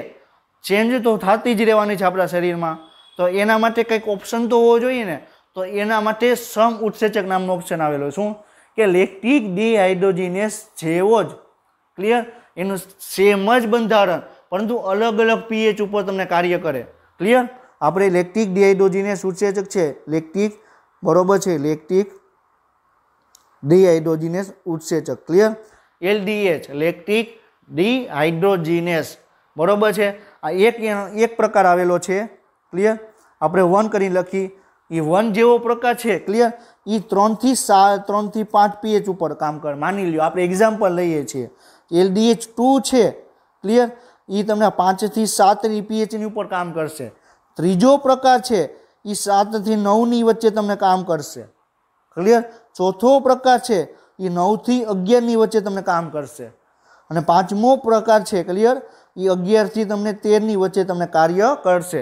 चेन्ज तो थती ज रहेवानी छे आपणा शरीरमां, तो एना माटे कंईक ऑप्शन तो होवो जोईए ने। तो एना माटे सम उत्सेचक नामनो ऑप्शन आवेलो। शुं? के लेक्टिक डिहाइड्रोजिनेस जेवो ज, क्लियर, एनुं सेम ज बंधारण परंतु अलग अलग पीएच उपर तमने कार्य करे। क्लियर? आपणे लेक्टिक डिहाइड्रोजिनेस उत्सेचक छे लेक्टिक, बरोबर छे, लेक्टिक डिहाइड्रोजिनेस उत्सेचक। क्लियर? एलडीएच लेक्टिक डिहाइड्रोजिनेस, बरोबर छे। आ एक प्रकार आवेलो छे। क्लियर? आपणे 1 करीने लखी, ये 1 जेवो प्रकार छे। क्लियर? ये 3 થી 5 पीएच उपर काम करे। मानी लो आपणे एक्जाम्पल लईए छीए, LDH2 छे। क्लियर? ये तमने 5 થી 7 पीएच नी उपर काम करशे। त्रीजो प्रकार छे ये 7 થી 9 नी वच्चे तमने काम करशे। क्लियर? चौथो प्रकार छे ये 9 થી 11 नी वच्चे तमने काम करशे। अने पांचमो प्रकार छे, क्लियर, ये 11 થી तमने 13 नी वच्चे तमने कार्य करशे।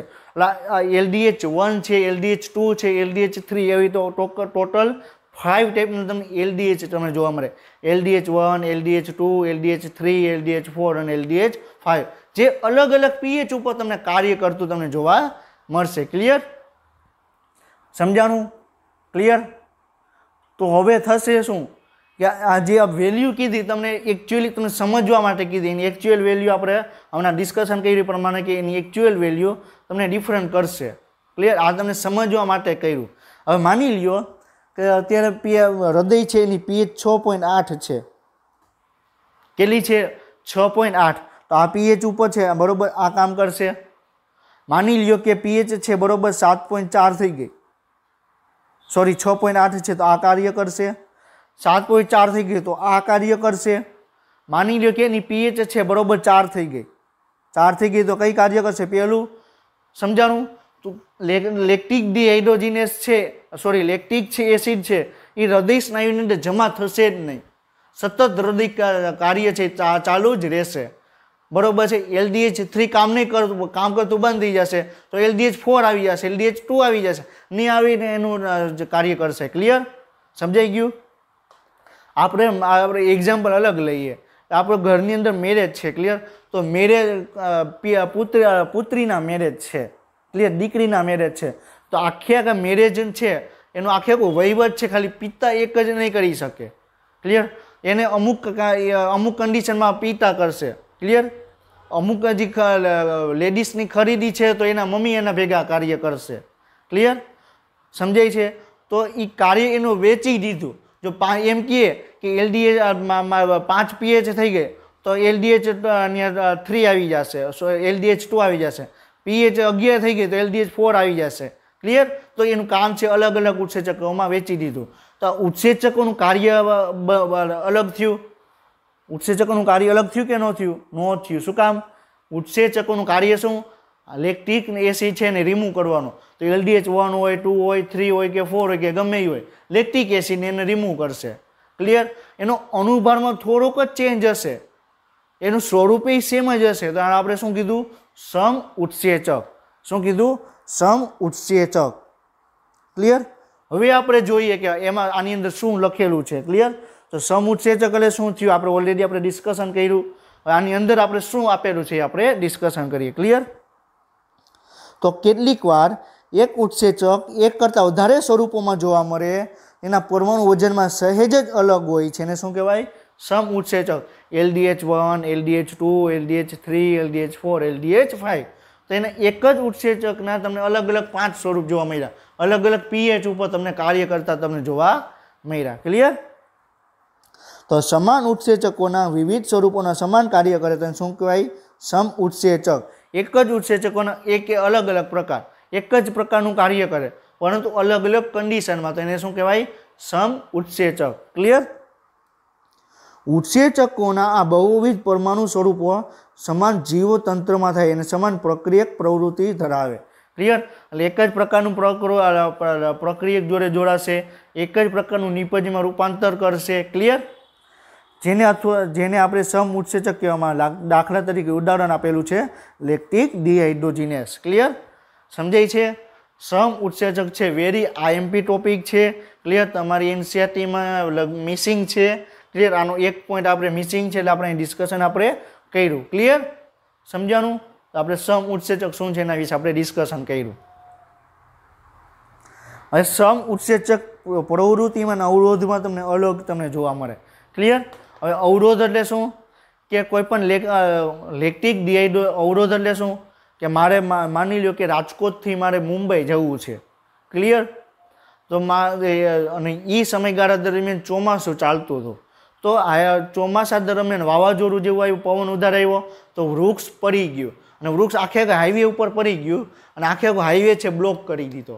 LDH1 छे, LDH2 छे, LDH3 एवी तो टोटल 5 टाइपना तमने LDH तमने जोवा मळे। LDH1, LDH2, LDH3, LDH4 અને LDH5 जे अलग अलग पीएच उपर तमने कार्य करतुं तमने जोवा मळशे। क्लियर? समजाणुं? क्लियर? तो हवे थशे शुं कि आ जे वेल्यू कीधी तमने एक्चुअली तमने समझवा माटे कीधी, एनी एक्चुअल वेल्यू आपणे हमणां डिस्कशन कर्या प्रमाणे कि एनी एक्चुअल वेल्यू तमने डिफरंट करशे। क्लियर? आ तमने समझवा माटे कर्युं। हवे मानी ल्यो कि अत्यारे हृदय छे एनी पीएच 6.8 छे। केटली छे? 6.8। तो आ पीएच उपर छे, बरोबर, आ काम करशे। मानी ल्यो कि पीएच छे बरोबर 7.4 थई गई, सॉरी 6.8 छे तो आ कार्य करशे। 7.4 थी गई तो आ कार्य करशे। मानी लो कि पीएच है बरोबर 4 थी गई, 4 थी गई तो कई कार्य करशे? पहलू समझाणुं? तो लेक्टिक डिहाइड्रोजिनेस है, सॉरी लेक्टिक है एसिड है ये हृदय स्नायुनी अंदर जमा थशे ज नहीं, सतत हृदय कार्य है चालू ज रहेशे। बरोबर है? LDH3 काम नहीं करतुं, काम करतुं बंद थई जशे तो LDH4 आवी जशे, LDH2 आवी जशे, नहीं आवीने एनुं कार्य करशे। क्लियर? समझाई गयुं? આપણે એક્ઝામ્પલ અલગ લઈએ। આપણે ઘરની અંદર મેરેજ છે। ક્લિયર? તો મેરેજ પુત્રીના મેરેજ છે। ક્લિયર? દીકરીના મેરેજ છે તો આખે આખા મેરેજ છે એનો આખે આખો વહીવટ છે ખાલી પિતા એક જ નહીં કરી શકે। ક્લિયર? એને અમુક કન્ડિશનમાં પિતા કરશે। ક્લિયર? અમુક હજી લેડીઝની ખરીદી છે તો એના મમ્મી એના ભેગા કાર્ય કરશે। ક્લિયર? સમજાય છે? તો એ કાર્ય એનું વેચી દીધું। जो एम कहे कि LDH 5 पीएच थी गए तो LDH3 આવી જશે, LDH2 આવી જશે, पीएच 11 થઈ ગઈ તો LDH4 આવી જશે। क्लियर? तो एनु काम है अलग अलग उत्सेचकों वेची दीधुं। तो उत्सेचकों कार्य अलग थयुं, उत्सेचकों कार्य अलग थयुं कि न थयुं? नो थयुं। शुं काम? उत्सेचकों कार्य शुं? लेक्टिक एसिड है ने रिमूव करवानो। तो LDH1 होय, 2 होय, 3 होय के 4 होय के गमे होय, लेक्टिक एसिड ने रिमूव करशे। क्लियर? एनो अणुभार में थोड़ोक ज चेन्ज हशे, एनुं स्वरूप सेम ज हशे। तो आपणे शुं कीधुं? सम उत्सेचक। शुं कीधुं? सम उत्सेचक। क्लियर? हवे आपणे जोईए कि एमां आनी अंदर शुं लखेलुं छे। क्लियर? तो सम उत्सेचक એટલે શું થયું? આપણે ઓલરેડી આપણે ડિસ્કશન કર્યું। આની અંદર આપણે શું આપેલું છે આપણે ડિસ્કશન કરીએ। ક્લિયર? तो કેટલીક વાર એક ઉત્સેચક એક કરતાં વધારે સ્વરૂપોમાં જોવા મળે, એના પરમાણુ વજનમાં સહેજ જ અલગ હોય છે, એને શું કહેવાય? સમ ઉત્સેચક। LDH1, LDH2, LDH3, LDH4, LDH5। તો તો એને એક જ ઉત્સેચકના તમને અલગ અલગ 5 સ્વરૂપ જોવા મળ્યા, અલગ અલગ પીએચ ઉપર તમને કાર્ય કરતા તમને જોવા મળ્યા. ક્લિયર? તો સમાન ઉત્સેચકોના વિવિધ સ્વરૂપોના સમાન કાર્ય કરે તેને શું કહેવાય? સમ ઉત્સેચક. એક જ ઉત્સેચકોના એક અલગ અલગ પ્રકાર, એક જ પ્રકારનું કાર્ય કરે પરંતુ અલગ અલગ કન્ડિશનમાં, તો એને શું કહેવાય? સમ ઉત્સેચક. ક્લિયર? ઉત્સેચકોના આ બહુવિધ પરમાણુ સ્વરૂપો સમાન જીવતંત્રમાં થાય અને સમાન પ્રક્રિયક પ્રવૃત્તિ ધરાવે. ક્લિયર? એટલે એક જ પ્રકારનું પ્રક્રિયક જોડે જોડાશે, એક જ પ્રકારનું નિપજમાં રૂપાંતર કરશે. ક્લિયર? જેને આપણે સમ ઉત્સેચક કહેવામાં આવે. દાખલા તરીકે ઉદાહરણ આપેલું છે લેક્ટિક ડિહાઇડ્રોજિનેસ. ક્લિયર? સમજાય છે? સમ ઉત્સેચક છે વેરી આઈએમપી ટોપિક છે. ક્લિયર? તમારી એનસીઆરટીમાં મિસિંગ છે. ક્લિયર? આનો એક પોઈન્ટ આપણે મિસિંગ છે એટલે આપણે ડિસ્કશન આપણે કર્યું. ક્લિયર? સમજાણું? આપણે સમ ઉત્સેચક શું છે એના વિશે આપણે ડિસ્કશન કર્યું. હવે સમ ઉત્સેચક પ્રવૃત્તિમાં અવરોધમાં તમને અલગ તમને જોવા મળે. ક્લિયર? હવે અવરોધ એટલે શું? કે કોઈ પણ લેક્ટિક ડિહાઇડ્રો અવરોધ એટલે શું? કે મારે માની લો કે રાજકોટથી મારે મુંબઈ જવું છે. ક્લિયર? તો અને એ સમયગાળા દરમિયાન ચોમાસું ચાલતું હતું, તો આ ચોમાસા દરમિયાન વાવાઝોડું જેવું આવ્યું, પવન વધારે આવ્યો, તો વૃક્ષ પડી ગયું અને વૃક્ષ આખે હાઈવે ઉપર પડી ગયું અને આખે હાઈવે છે બ્લોક કરી દીધો.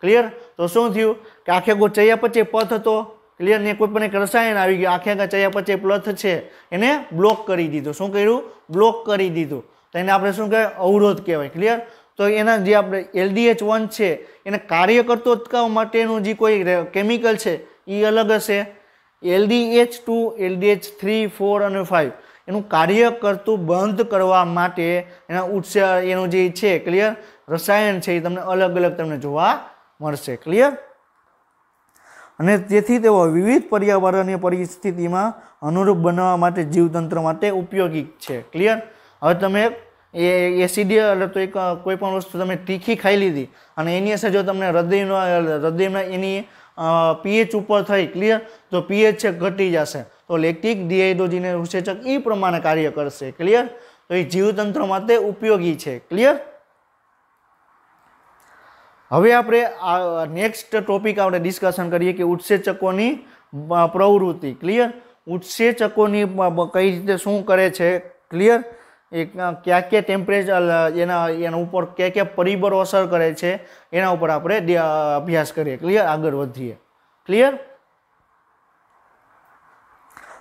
ક્લિયર? તો શું થયું કે આખે ચયાપચય પથ હતો. ક્લિયર? ને કોઈ પણ એક રસાયણ આવી ગયું, આખે ચયાપચય પથ છે એને બ્લોક કરી દીધો. શું કર્યું? બ્લોક કરી દીધું. તો એને આપણે શું કહેવાય? અવરોધ કહેવાય. ક્લિયર? તો એના જે આપણે LDH1 છે એને કાર્ય કરતો અટકાવવા માટેનું જે કોઈ કેમિકલ છે એ અલગ હશે. LDH2, LDH3, 4 અને 5 એનું કાર્ય કરતું બંધ કરવા માટે એનું જે છે ક્લિયર રસાયણ છે એ તમને અલગ અલગ તમને જોવા મળશે. ક્લિયર? અને તેથી તેઓ વિવિધ પર્યાવરણીય પરિસ્થિતિમાં અનુરૂપ બનાવવા માટે જીવતંત્ર માટે ઉપયોગી છે. ક્લિયર? હવે તમે એસિડિય એટલે તો એક કોઈ પણ વસ્તુ તમે તીખી ખાઈ લીધી અને એની અસર જો તમને હૃદયના એની પીએચ ઉપર થઈ. ક્લિયર? તો પીએચ છે ઘટી જશે, તો લેક્ટિક ડિહાઇડ્રોજિનેસ ઉત્સેચક એ પ્રમાણે કાર્ય કરશે. ક્લિયર? તો એ જીવતંત્ર માટે ઉપયોગી છે. ક્લિયર? હવે આપણે નેક્સ્ટ ટોપિક આપણે ડિસ્કશન કરીએ કે ઉત્સેચકોની પ્રવૃત્તિ. ક્લિયર? ઉત્સેચકોની કઈ રીતે શું કરે છે. ક્લિયર? ક્યાં ક્યાં ટેમ્પરેચર એના ઉપર ક્યાં ક્યાં પરિબળો અસર કરે છે એના ઉપર આપણે અભ્યાસ કરીએ. ક્લિયર? આગળ વધીએ. ક્લિયર?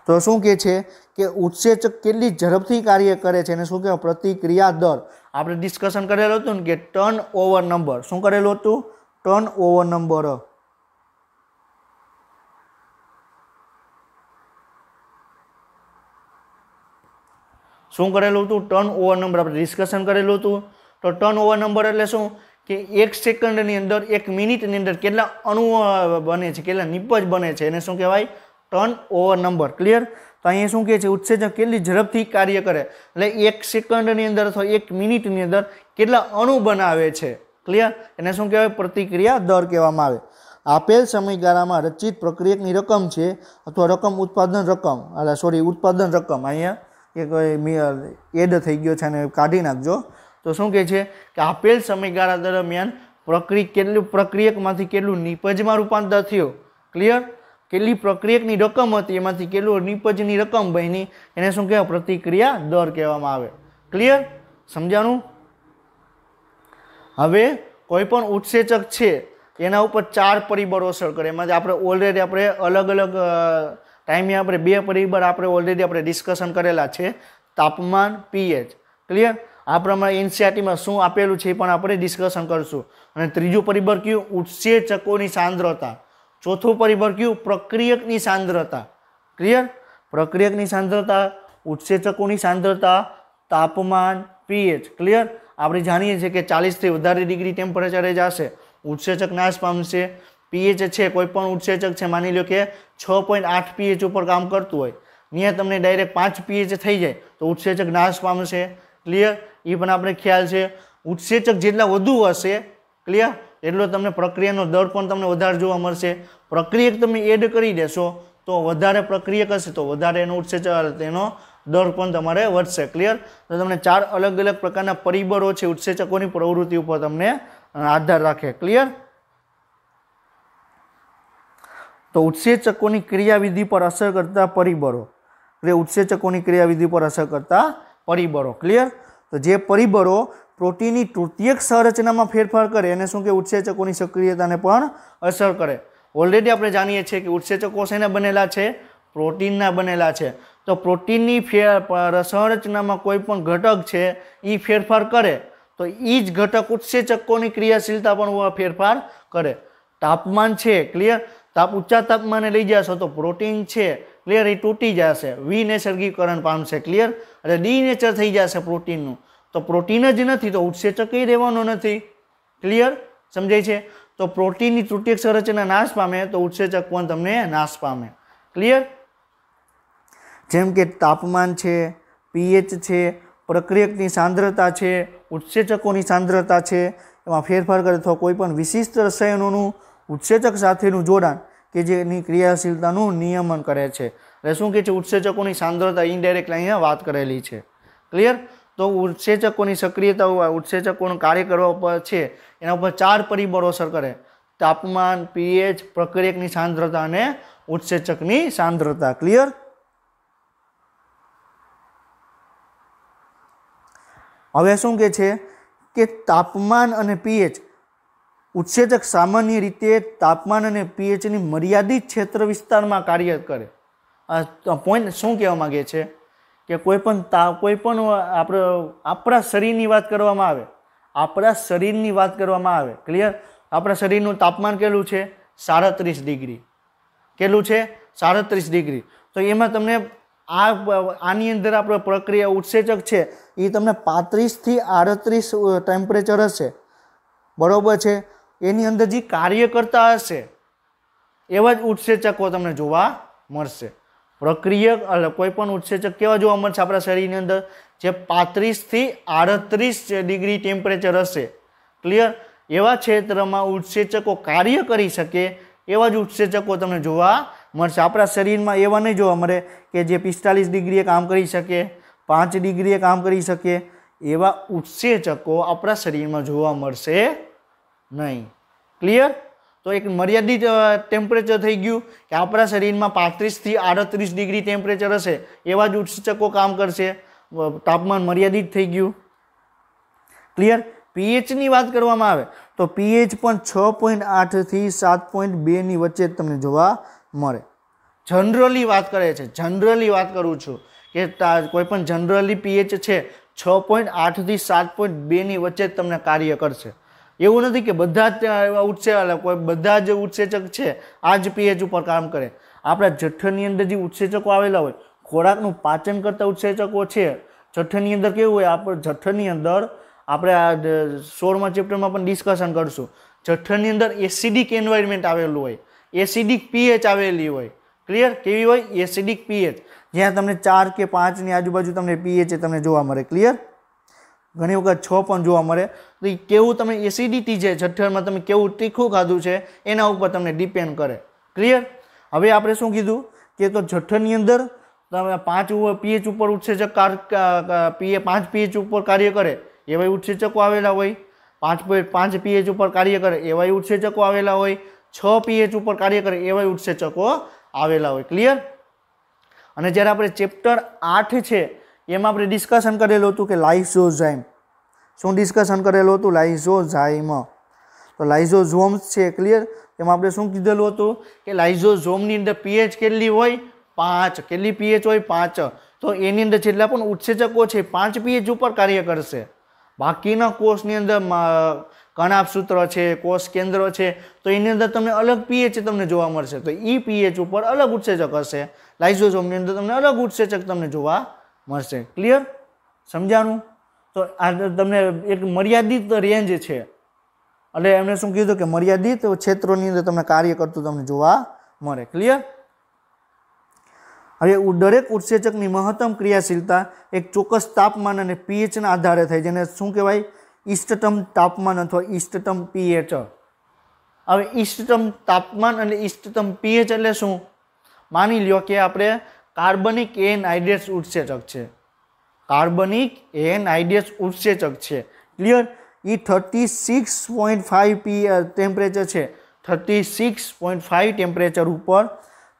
તો શું કહે છે કે ઉત્સેચક કેટલી ઝડપથી કાર્ય કરે છે અને શું કહેવાય? પ્રતિક્રિયા દર. આપણે ડિસ્કશન કરેલું હતું ને કે ટર્ન ઓવર નંબર. શું કરેલું હતું? Turn over number. શું કરેલું હતું? ટર્ન ઓવર નંબર આપણે ડિસ્કશન કરેલું હતું. તો ટર્ન ઓવર નંબર એટલે શું? કે 1 સેકન્ડની અંદર 1 મિનિટની અંદર કેટલા અણુઓ બને છે, કેટલા નિપજ બને છે એને શું કહેવાય? Turn over number. ક્લિયર? તો અહીંયા શું કહે છે? ઉત્સેચક કેટલી ઝડપથી કાર્ય કરે એટલે 1 સેકન્ડની અંદર અથવા 1 મિનિટની અંદર કેટલા અણુ બનાવે છે. ક્લિયર? એને શું કહેવાય? પ્રતિક્રિયા દર કહેવામાં આવે. આપેલ સમયગાળામાં રચિત પ્રક્રિયકની રકમ છે અથવા ઉત્પાદન રકમ અહીંયા એક એડ થઈ ગયો છે અને કાઢી નાખજો. તો શું કહે છે કે આપેલ સમયગાળા દરમિયાન પ્રક્રિયકમાંથી કેટલું નિપજમાં રૂપાંતર થયું. ક્લિયર? કેટલી પ્રક્રિયકની રકમ હતી એમાંથી કેટલું નિપજની રકમ બની એને શું કહેવાય? પ્રતિક્રિયા દર કહેવામાં આવે. ક્લિયર? સમજાણું? હવે કોઈ પણ ઉત્સેચક છે એના ઉપર 4 પરિબળો અસર કરે. એમાંથી આપણે ઓલરેડી આપણે અલગ અલગ ટાઈમે આપણે 2 પરિબળ આપણે ઓલરેડી આપણે ડિસ્કશન કરેલા છે, તાપમાન, પીએચ. ક્લિયર? આ પ્રમાણે એનસીઆરટીમાં શું આપેલું છે એ પણ આપણે ડિસ્કશન કરશું. અને ત્રીજું પરિબળ કયું? ઉત્સેચકોની સાંદ્રતા. ચોથું પરિબળ કયું? પ્રક્રિયકની સાંદ્રતા. ક્લિયર? પ્રક્રિયકની સાંદ્રતા, ઉત્સેચકોની સાંદ્રતા, તાપમાન, પીએચ. ક્લિયર? આપણે જાણીએ છીએ કે 40 થી વધારે ડિગ્રી ટેમ્પરેચરે જશે ઉત્સેચક નાશ પામશે. પીએચ છે કોઈ પણ ઉત્સેચક છે માની લો કે 6.8 પીએચ ઉપર કામ કરતું હોય, ત્યાં તમને ડાયરેક્ટ 5 પીએચ થઈ જાય તો ઉત્સેચક નાશ પામશે. ક્લિયર? એ પણ આપણે ખ્યાલ છે. ઉત્સેચક જેટલા વધુ હશે ક્લિયર એટલો તમને પ્રક્રિયાનો દર પણ તમને વધારે જોવા મળશે. પ્રક્રિયક તમે એડ કરી દેશો તો વધારે પ્રક્રિયક હશે તો વધારે એનો ઉત્સેચક એનો દર પણ તમારે વધશે। ક્લિયર? તો તમને 4 અલગ અલગ પ્રકારના પરિબળો છે ઉત્સેચકોની પ્રવૃત્તિ ઉપર તમને આધાર રાખે। ક્લિયર? તો ઉત્સેચકોની ક્રિયાવિધિ પર અસર કરતા પરિબળો, એટલે ઉત્સેચકોની ક્રિયાવિધિ પર અસર કરતા પરિબળો। ક્લિયર? તો જે પરિબળો પ્રોટીનની તૃતીયક સંરચનામાં ફેરફાર કરે એને શું કે ઉત્સેચકોની સક્રિયતાને પણ અસર કરે। ઓલરેડી આપણે જાણીએ છીએ કે ઉત્સેચકો શેના બનેલા છે? પ્રોટીનના બનેલા છે। તો પ્રોટીનની સંરચનામાં કોઈ પણ ઘટક છે એ ફેરફાર કરે તો એ જ ઘટક ઉત્સેચકોની ક્રિયાશીલતા પણ ફેરફાર કરે। તાપમાન છે, ક્લિયર? ઊંચા તાપમાને લઈ જશો તો પ્રોટીન છે, ક્લિયર, એ તૂટી જશે, વિનૈસર્ગીકરણ પામશે। ક્લિયર? એટલે ડીનેચર થઈ જશે પ્રોટીનનું। તો પ્રોટીન જ નથી તો ઉત્સેચક એ રહેવાનો નથી। ક્લિયર? સમજાય છે? તો પ્રોટીનની તૃતીયક સંરચના નાશ પામે તો ઉત્સેચક પણ તમને નાશ પામે। ક્લિયર? જેમ કે તાપમાન છે, પીએચ છે, પ્રક્રિયકની સાંદ્રતા છે, ઉત્સેચકોની સાંદ્રતા છે, એમાં ફેરફાર કરે અથવા કોઈ પણ વિશિષ્ટ રસાયણોનું ઉત્સેચક સાથેનું જોડાણ કે જેની ક્રિયાશીલતાનું નિયમન કરે છે। એટલે શું કહે છે? ઉત્સેચકોની સાંદ્રતા ઇનડાયરેક્ટ અહીંયા વાત કરેલી છે। ક્લિયર? તો ઉત્સેચકોની સક્રિયતા ઉત્સેચકોનું કાર્ય કરવા ઉપર છે એના ઉપર 4 પરિબળો અસર કરે: તાપમાન, પીએચ, પ્રક્રિયકની સાંદ્રતા અને ઉત્સેચકની સાંદ્રતા। ક્લિયર? હવે શું કહે છે કે તાપમાન અને પીએચ, ઉત્સેચક સામાન્ય રીતે તાપમાન અને પીએચની મર્યાદિત ક્ષેત્ર વિસ્તારમાં કાર્ય કરે। પોઈન્ટ શું કહેવા માંગે છે કે કોઈ પણ આપણા શરીરની વાત કરવામાં આવે, ક્લિયર? આપણા શરીરનું તાપમાન કેટલું છે? 37 ડિગ્રી। કેટલું છે? 37 ડિગ્રી। તો એમાં તમને આની અંદર આપણે પ્રક્રિયા ઉત્સેચક છે એ તમને 35 થી 38 ટેમ્પરેચર હશે, બરોબર છે? એની અંદર જે કાર્ય કરતા હશે એવા જ ઉત્સેચકો તમને જોવા મળશે। પ્રક્રિયક કોઈ પણ ઉત્સેચક કેવા જોવા મળશે આપણા શરીરની અંદર? જે 35 થી 38 ડિગ્રી ટેમ્પરેચર હશે, ક્લિયર? એવા ક્ષેત્રમાં ઉત્સેચકો કાર્ય કરી શકે એવા જ ઉત્સેચકો તમને જોવા મળશે। આપણા શરીરમાં એવા નહીં જોવા મળે કે જે 45 ડિગ્રીએ કામ કરી શકે, 5 ડિગ્રીએ કામ કરી શકે, એવા ઉત્સેચકો આપણા શરીરમાં જોવા મળશે નહીં। ક્લિયર? તો એક મર્યાદિત ટેમ્પરેચર થઈ ગયું કે આપણા શરીરમાં 35 થી 38 ડિગ્રી ટેમ્પરેચર હશે એવા જ ઉત્સેચકો કામ કરશે। તાપમાન મર્યાદિત થઈ ગયું। ક્લિયર? પીએચની વાત કરવામાં આવે તો પીએચ પણ 6.8 થી 7.2 ની વચ્ચે તમને જોવા મળે। જનરલી વાત કરે છે, જનરલી વાત કરું છું કે કોઈ પણ જનરલી પીએચ છે 6.8 થી 7.2 ની વચ્ચે જ તમને કાર્ય કરશે। એવું નથી કે બધા જ ઉત્સેચક છે આ જ પીએચ ઉપર કામ કરે। આપણા જઠરની અંદર જે ઉત્સેચકો આવેલા હોય, ખોરાકનું પાચન કરતા ઉત્સેચકો છે, જઠરની અંદર કેવું હોય? આપણે જઠરની અંદર આપણે આ 16મા ચેપ્ટરમાં પણ ડિસ્કશન કરશું। જઠરની અંદર એસિડિક એન્વાયરમેન્ટ આવેલું હોય, એસિડિક પીએચ આવેલી હોય। ક્લિયર? કેવી હોય? એસિડિક પીએચ, જ્યાં તમને 4 કે 5 ની આજુબાજુ તમને પીએચ તમને જોવા મળે। ક્લિયર? ઘણી વખત 6 પણ જોવા મળે। તો એ કેવું તમે એસિડિટી છે જઠરમાં, તમે કેવું તીખું ખાધું છે એના ઉપર તમને ડિપેન્ડ કરે। ક્લિયર? હવે આપણે શું કીધું કે તો જઠરની અંદર તમે 5 પીએચ ઉપર ઉત્સેચક 5 પીએચ ઉપર કાર્ય કરે એવા ઉત્સેચકો આવેલા હોય, 5 પીએચ ઉપર કાર્ય કરે એવા ઉત્સેચકો આવેલા હોય, 6 પીએચ ઉપર કાર્ય કરે એવા ઉત્સેચકો આવેલા હોય। ક્લિયર? અને જ્યારે આપણે ચેપ્ટર 8 છે એમાં આપણે ડિસ્કશન કરેલું હતું કે લાઇસોઝાઇમ। શું ડિસ્કશન કરેલું હતું? લાઇસોઝાઇમ। તો લાઇસોઝોમ્સ છે, ક્લિયર? એમાં આપણે શું કીધેલું હતું કે લાઇસોઝોમની અંદર પીએચ કેટલી હોય? 5। કેટલી પીએચ હોય? 5। તો એની અંદર જેટલા પણ ઉત્સેચકો છે 5 પીએચ ઉપર કાર્ય કરશે। બાકીના કોષની અંદર કણાભસૂત્ર છે, કોષ કેન્દ્ર છે, તો એની અંદર તમને અલગ પીએચ તમને જોવા મળશે। તો એ પીએચ ઉપર અલગ ઉત્સેચક હશે, લાઇસોઝોમની અંદર તમને અલગ ઉત્સેચક તમને જોવા મળશે। ક્લિયર? સમજાણું? તો આ તમને એક મર્યાદિત રેન્જ છે, એટલે એમણે શું કીધું કે મર્યાદિત ક્ષેત્રોની અંદર તમને કાર્ય કરતું તમને જોવા મળે। ક્લિયર? હવે દરેક ઉત્સેચકની મહત્તમ ક્રિયાશીલતા એક ચોક્કસ તાપમાન અને પીએચના આધારે થાય, જેને શું કહેવાય? ઇષ્ટતમ તાપમાન અથવા ઇષ્ટતમ પીએચ। હવે ઇષ્ટતમ તાપમાન અને ઇષ્ટતમ પીએચ એટલે શું? માની લ્યો કે આપણે કાર્બનિક એનહાઇડ્રેટ્સ ઉત્સેચક છે, કાર્બનિક એનહાઇડ્રેટ્સ ઉત્સેચક છે. ક્લિયર. એ 36.5 ટેમ્પરેચર છે, 36.5 ટેમ્પરેચર ઉપર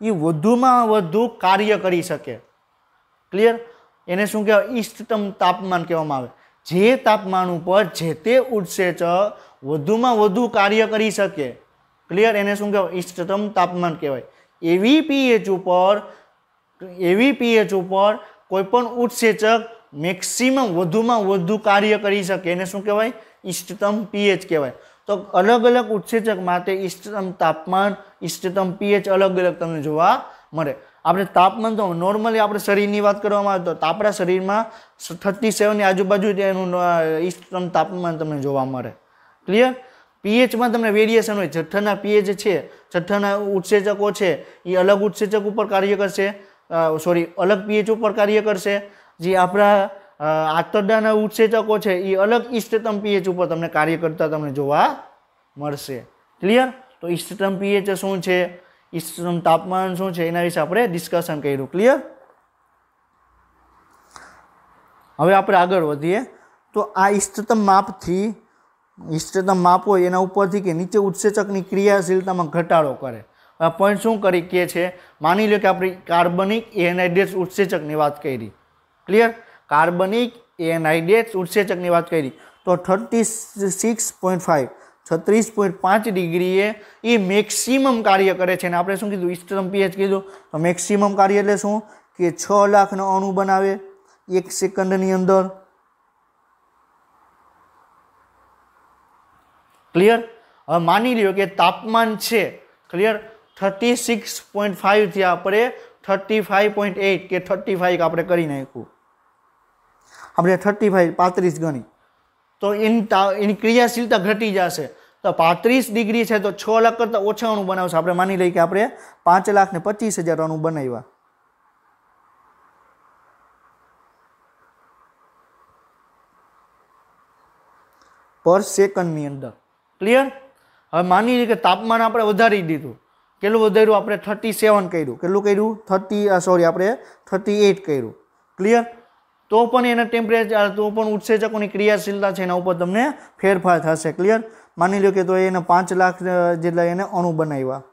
એ વધુમાં વધુ કાર્ય કરી શકે. ક્લિયર. એને શું કહેવાય? ઇષ્ટતમ તાપમાન કહેવામાં આવે. જે તાપમાન ઉપર જે તે ઉત્સેચક વધુમાં વધુ કાર્ય કરી શકે. ક્લિયર. એને શું કહેવાય? ઇષ્ટતમ તાપમાન કહેવાય. એવી પીએચ ઉપર કોઈ પણ ઉત્સેચક મેક્સિમમ વધુમાં વધુ કાર્ય કરી શકે. એને શું કહેવાય? ઇષ્ટતમ પીએચ કહેવાય. તો અલગ અલગ ઉત્સેચક માટે ઇષ્ટતમ તાપમાન, ઇષ્ટતમ પીએચ અલગ અલગ તમને જોવા મળે. આપણે તાપમાન તો નોર્મલી આપણે શરીરની વાત કરવામાં આવે તો આપણા શરીરમાં 37 ની આજુબાજુ એનું ઇષ્ટતમ તાપમાન તમને જોવા મળે. ક્લિયર. પીએચમાં તમને વેરિએશન હોય. જઠ્ઠાના પીએચ છે, જઠ્ઠાના ઉત્સેચકો છે એ અલગ ઉત્સેચક ઉપર કાર્ય કરશે, અલગ પીએચ ઉપર કાર્ય કરશે. જે આપણા આંતરડાના ઉત્સેચકો છે એ અલગ ઇષ્ટતમ પીએચ ઉપર તમને કાર્ય કરતા તમને જોવા મળશે. ક્લિયર. તો ઇષ્ટતમ પીએચ શું છે, ઇષ્ટતમ તાપમાન શું છે, એના વિશે આપણે ડિસ્કશન કર્યું. ક્લિયર. હવે આપણે આગળ વધીએ. તો આ ઇષ્ટતમ માપ હોય એના ઉપરથી કે નીચે ઉત્સેચકની ક્રિયાશીલતામાં ઘટાડો કરે. આ પોઈન્ટ શું કરી કે છે? માની લો કે આપણે કાર્બનિક એનહાઇડ્રેટ્સ ઉત્સેચકની વાત કરી. ક્લિયર. કાર્બનિક એનહાઇડ્રેટ્સ ઉત્સેચકની વાત કરી તો 36.5 ડિગ્રીએ એ મેક્સિમમ કાર્ય કરે છે. અને આપણે શું કીધું? ઇષ્ટતમ પીએચ કીધું. તો મેક્સિમમ કાર્ય એટલે શું? કે 6 લાખનો અણુ બનાવે 1 સેકન્ડની અંદર. ક્લિયર. હવે માની લ્યો કે તાપમાન છે, ક્લિયર, 36.5 થી આપણે 35.8 કે 35 આપણે કરી નાખ્યું, આપણે 35 ગણી તો એની ક્રિયાશીલતા ઘટી જશે. તો 35 ડિગ્રી છે તો 6 લાખ કરતાં ઓછા અણુ બનાવશે. આપણે માની લઈએ કે આપણે 5,25,000 અણુ બનાવ્યા. પર સેકન્ડની અંદર. ક્લિયર. હવે માની લઈએ કે તાપમાન આપણે વધારી દીધું. કેટલું વધાર્યું? આપણે 37 કર્યું. કેટલું કર્યું? આપણે 38 કર્યું. ક્લિયર. તો પણ એના ટેમ્પરેચર, તો પણ ઉત્સેચકોની ક્રિયાશીલતા છે એના ઉપર તમને ફેરફાર થશે. ક્લિયર. માની લો કે તો એને 5 લાખ જેટલા એને અણુ બનાવ્યા,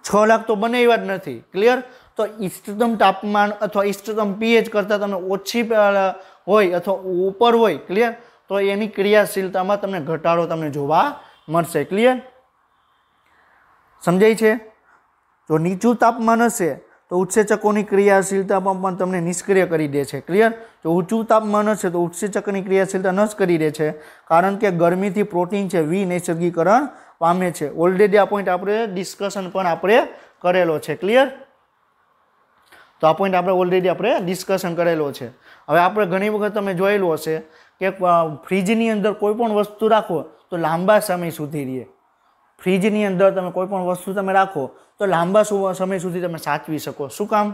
6 લાખ તો બનાવ્યા જ નથી. ક્લિયર. તો ઇષ્ટતમ તાપમાન અથવા ઇષ્ટતમ પીએચ કરતાં તમે ઓછી હોય અથવા ઉપર હોય, ક્લિયર, તો એની ક્રિયાશીલતામાં તમને ઘટાડો તમને જોવા મળશે. ક્લિયર. સમજાય છે? જો નીચું તાપમાન હશે તો ઉત્સેચકોની ક્રિયાશીલતામાં પણ તમને નિષ્ક્રિય કરી દે છે. ક્લિયર. જો ઊંચું તાપમાન હશે તો ઉત્સેચકની ક્રિયાશીલતા નષ્ટ કરી દે છે, કારણ કે ગરમીથી પ્રોટીન છે વિનૈસર્ગીકરણ પામે છે. ઓલરેડી આ પોઈન્ટ આપણે ડિસ્કશન પણ આપણે કરેલો છે. ક્લિયર. તો આ પોઈન્ટ આપણે ઓલરેડી ડિસ્કશન કરેલો છે. હવે આપણે ઘણી વખત તમે જોયેલું હશે કે ફ્રીજની અંદર કોઈ પણ વસ્તુ રાખો તો લાંબા સમય સુધી રહે. ફ્રીજની અંદર તમે કોઈ પણ વસ્તુ તમે રાખો તો લાંબા સમય સુધી તમે સાચવી શકો. શું કામ?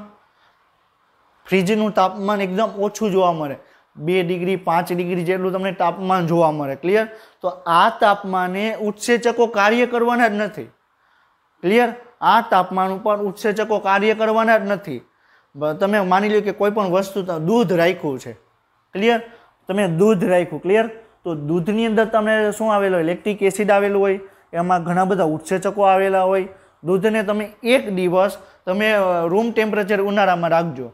ફ્રીજનું તાપમાન એકદમ ઓછું જોવા મળે, 2 ડિગ્રી 5 ડિગ્રી જેટલું તમને તાપમાન જોવા મળે. ક્લિયર. તો આ તાપમાને ઉત્સેચકો કાર્ય કરવાના જ નથી. ક્લિયર. આ તાપમાન ઉપર ઉત્સેચકો કાર્ય કરવાના જ નથી. તમે માની લો કે કોઈ પણ વસ્તુ, દૂધ રાખ્યું છે, ક્લિયર, તમે દૂધ રાખ્યું, ક્લિયર, તો દૂધની અંદર તમને શું આવેલું હોય? લેક્ટિક એસિડ આવેલું હોય, એમાં ઘણા બધા ઉત્સેચકો આવેલા હોય. દૂધને તમે 1 દિવસ તમે રૂમ ટેમ્પરેચર ઉનાળામાં રાખજો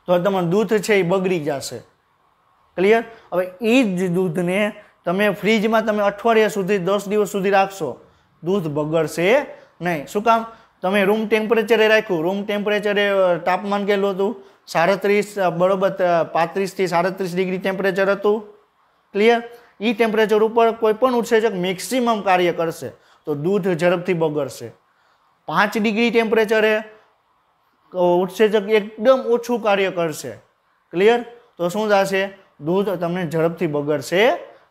તો તમારું દૂધ છે એ બગડી જશે. ક્લિયર. હવે એ જ દૂધને તમે ફ્રીજમાં તમે અઠવાડિયા સુધી 10 દિવસ સુધી રાખશો, દૂધ બગડશે નહીં. શું કામ? તમે રૂમ ટેમ્પરેચરે રાખ્યું. રૂમ ટેમ્પરેચરે તાપમાન કેટલું હતું? 37, બરોબર, 35 થી 37 ડિગ્રી ટેમ્પરેચર હતું. ક્લિયર. એ ટેમ્પરેચર ઉપર કોઈ પણ ઉત્સેચક મેક્સિમમ કાર્ય કરશે તો દૂધ ઝડપથી બગડશે. 5 ડિગ્રી ટેમ્પરેચરે ઉત્સેચક એકદમ ઓછું કાર્ય કરશે. ક્લિયર. તો શું થશે? દૂધ તમને ઝડપથી બગડશે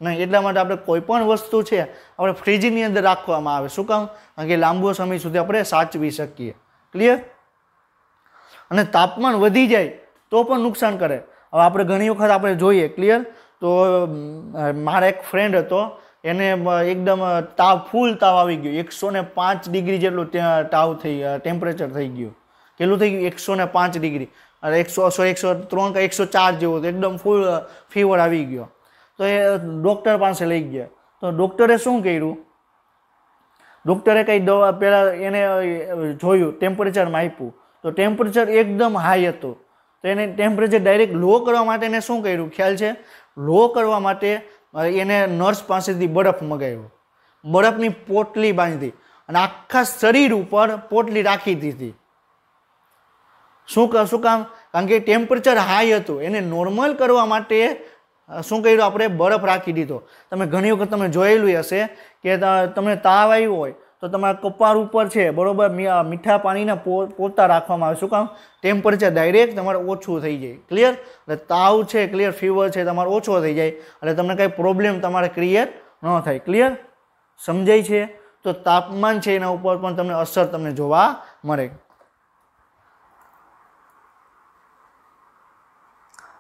નહીં. એટલા માટે આપણે કોઈ પણ વસ્તુ છે આપણે ફ્રીજની અંદર રાખવામાં આવે. શું કામ? કારણ કે લાંબો સમય સુધી આપણે સાચવી શકીએ. ક્લિયર. અને તાપમાન વધી જાય તો પણ નુકસાન કરે. હવે આપણે ઘણી વખત આપણે જોઈએ. ક્લિયર. તો મારા એક ફ્રેન્ડ હતો, એને એકદમ ફૂલ તાવ આવી ગયો, 105 ડિગ્રી જેટલું ટેમ્પરેચર થઈ ગયું. કેટલું થઈ ગયું 105 ડિગ્રી અને 103 કે 104 જેવો એકદમ ફૂલ ફીવર આવી ગયો. તો એ ડૉક્ટર પાસે લઈ ગયા. તો ડૉક્ટરે શું કર્યું, ડૉક્ટરે કંઈ દવા પહેલાં એને જોયું, ટેમ્પરેચર માપ્યું તો ટેમ્પરેચર એકદમ હાઈ હતું. તો એને ટેમ્પરેચર ડાયરેક્ટ લો કરવા માટે એને શું કર્યું ખ્યાલ છે, લો કરવા માટે એને નર્સ પાસેથી બરફ મગાવ્યો, બરફની પોટલી બાંધી અને આખા શરીર ઉપર પોટલી રાખી દીધી. શું કામ? કારણ કે ટેમ્પરેચર હાઈ હતું, એને નોર્મલ કરવા માટે શું કર્યું આપણે, બરફ રાખી દીધો. તમે ઘણી વખત તમે જોયેલું હશે કે તમને તાવ આવ્યો હોય તો તમારા કપાળ ઉપર છે બરોબર મીઠા પાણીના પોતા રાખવામાં આવે. શું કામ? ટેમ્પરેચર ડાયરેક્ટ તમારે ઓછું થઈ જાય. ક્લિયર? એટલે તાવ છે, ક્લિયર, ફીવર છે તમારે ઓછો થઈ જાય એટલે તમને કંઈ પ્રોબ્લેમ તમારે ક્રિએટ ન થાય. ક્લિયર? સમજાય છે? તો તાપમાન છે એના ઉપર પણ તમને અસર તમને જોવા મળે.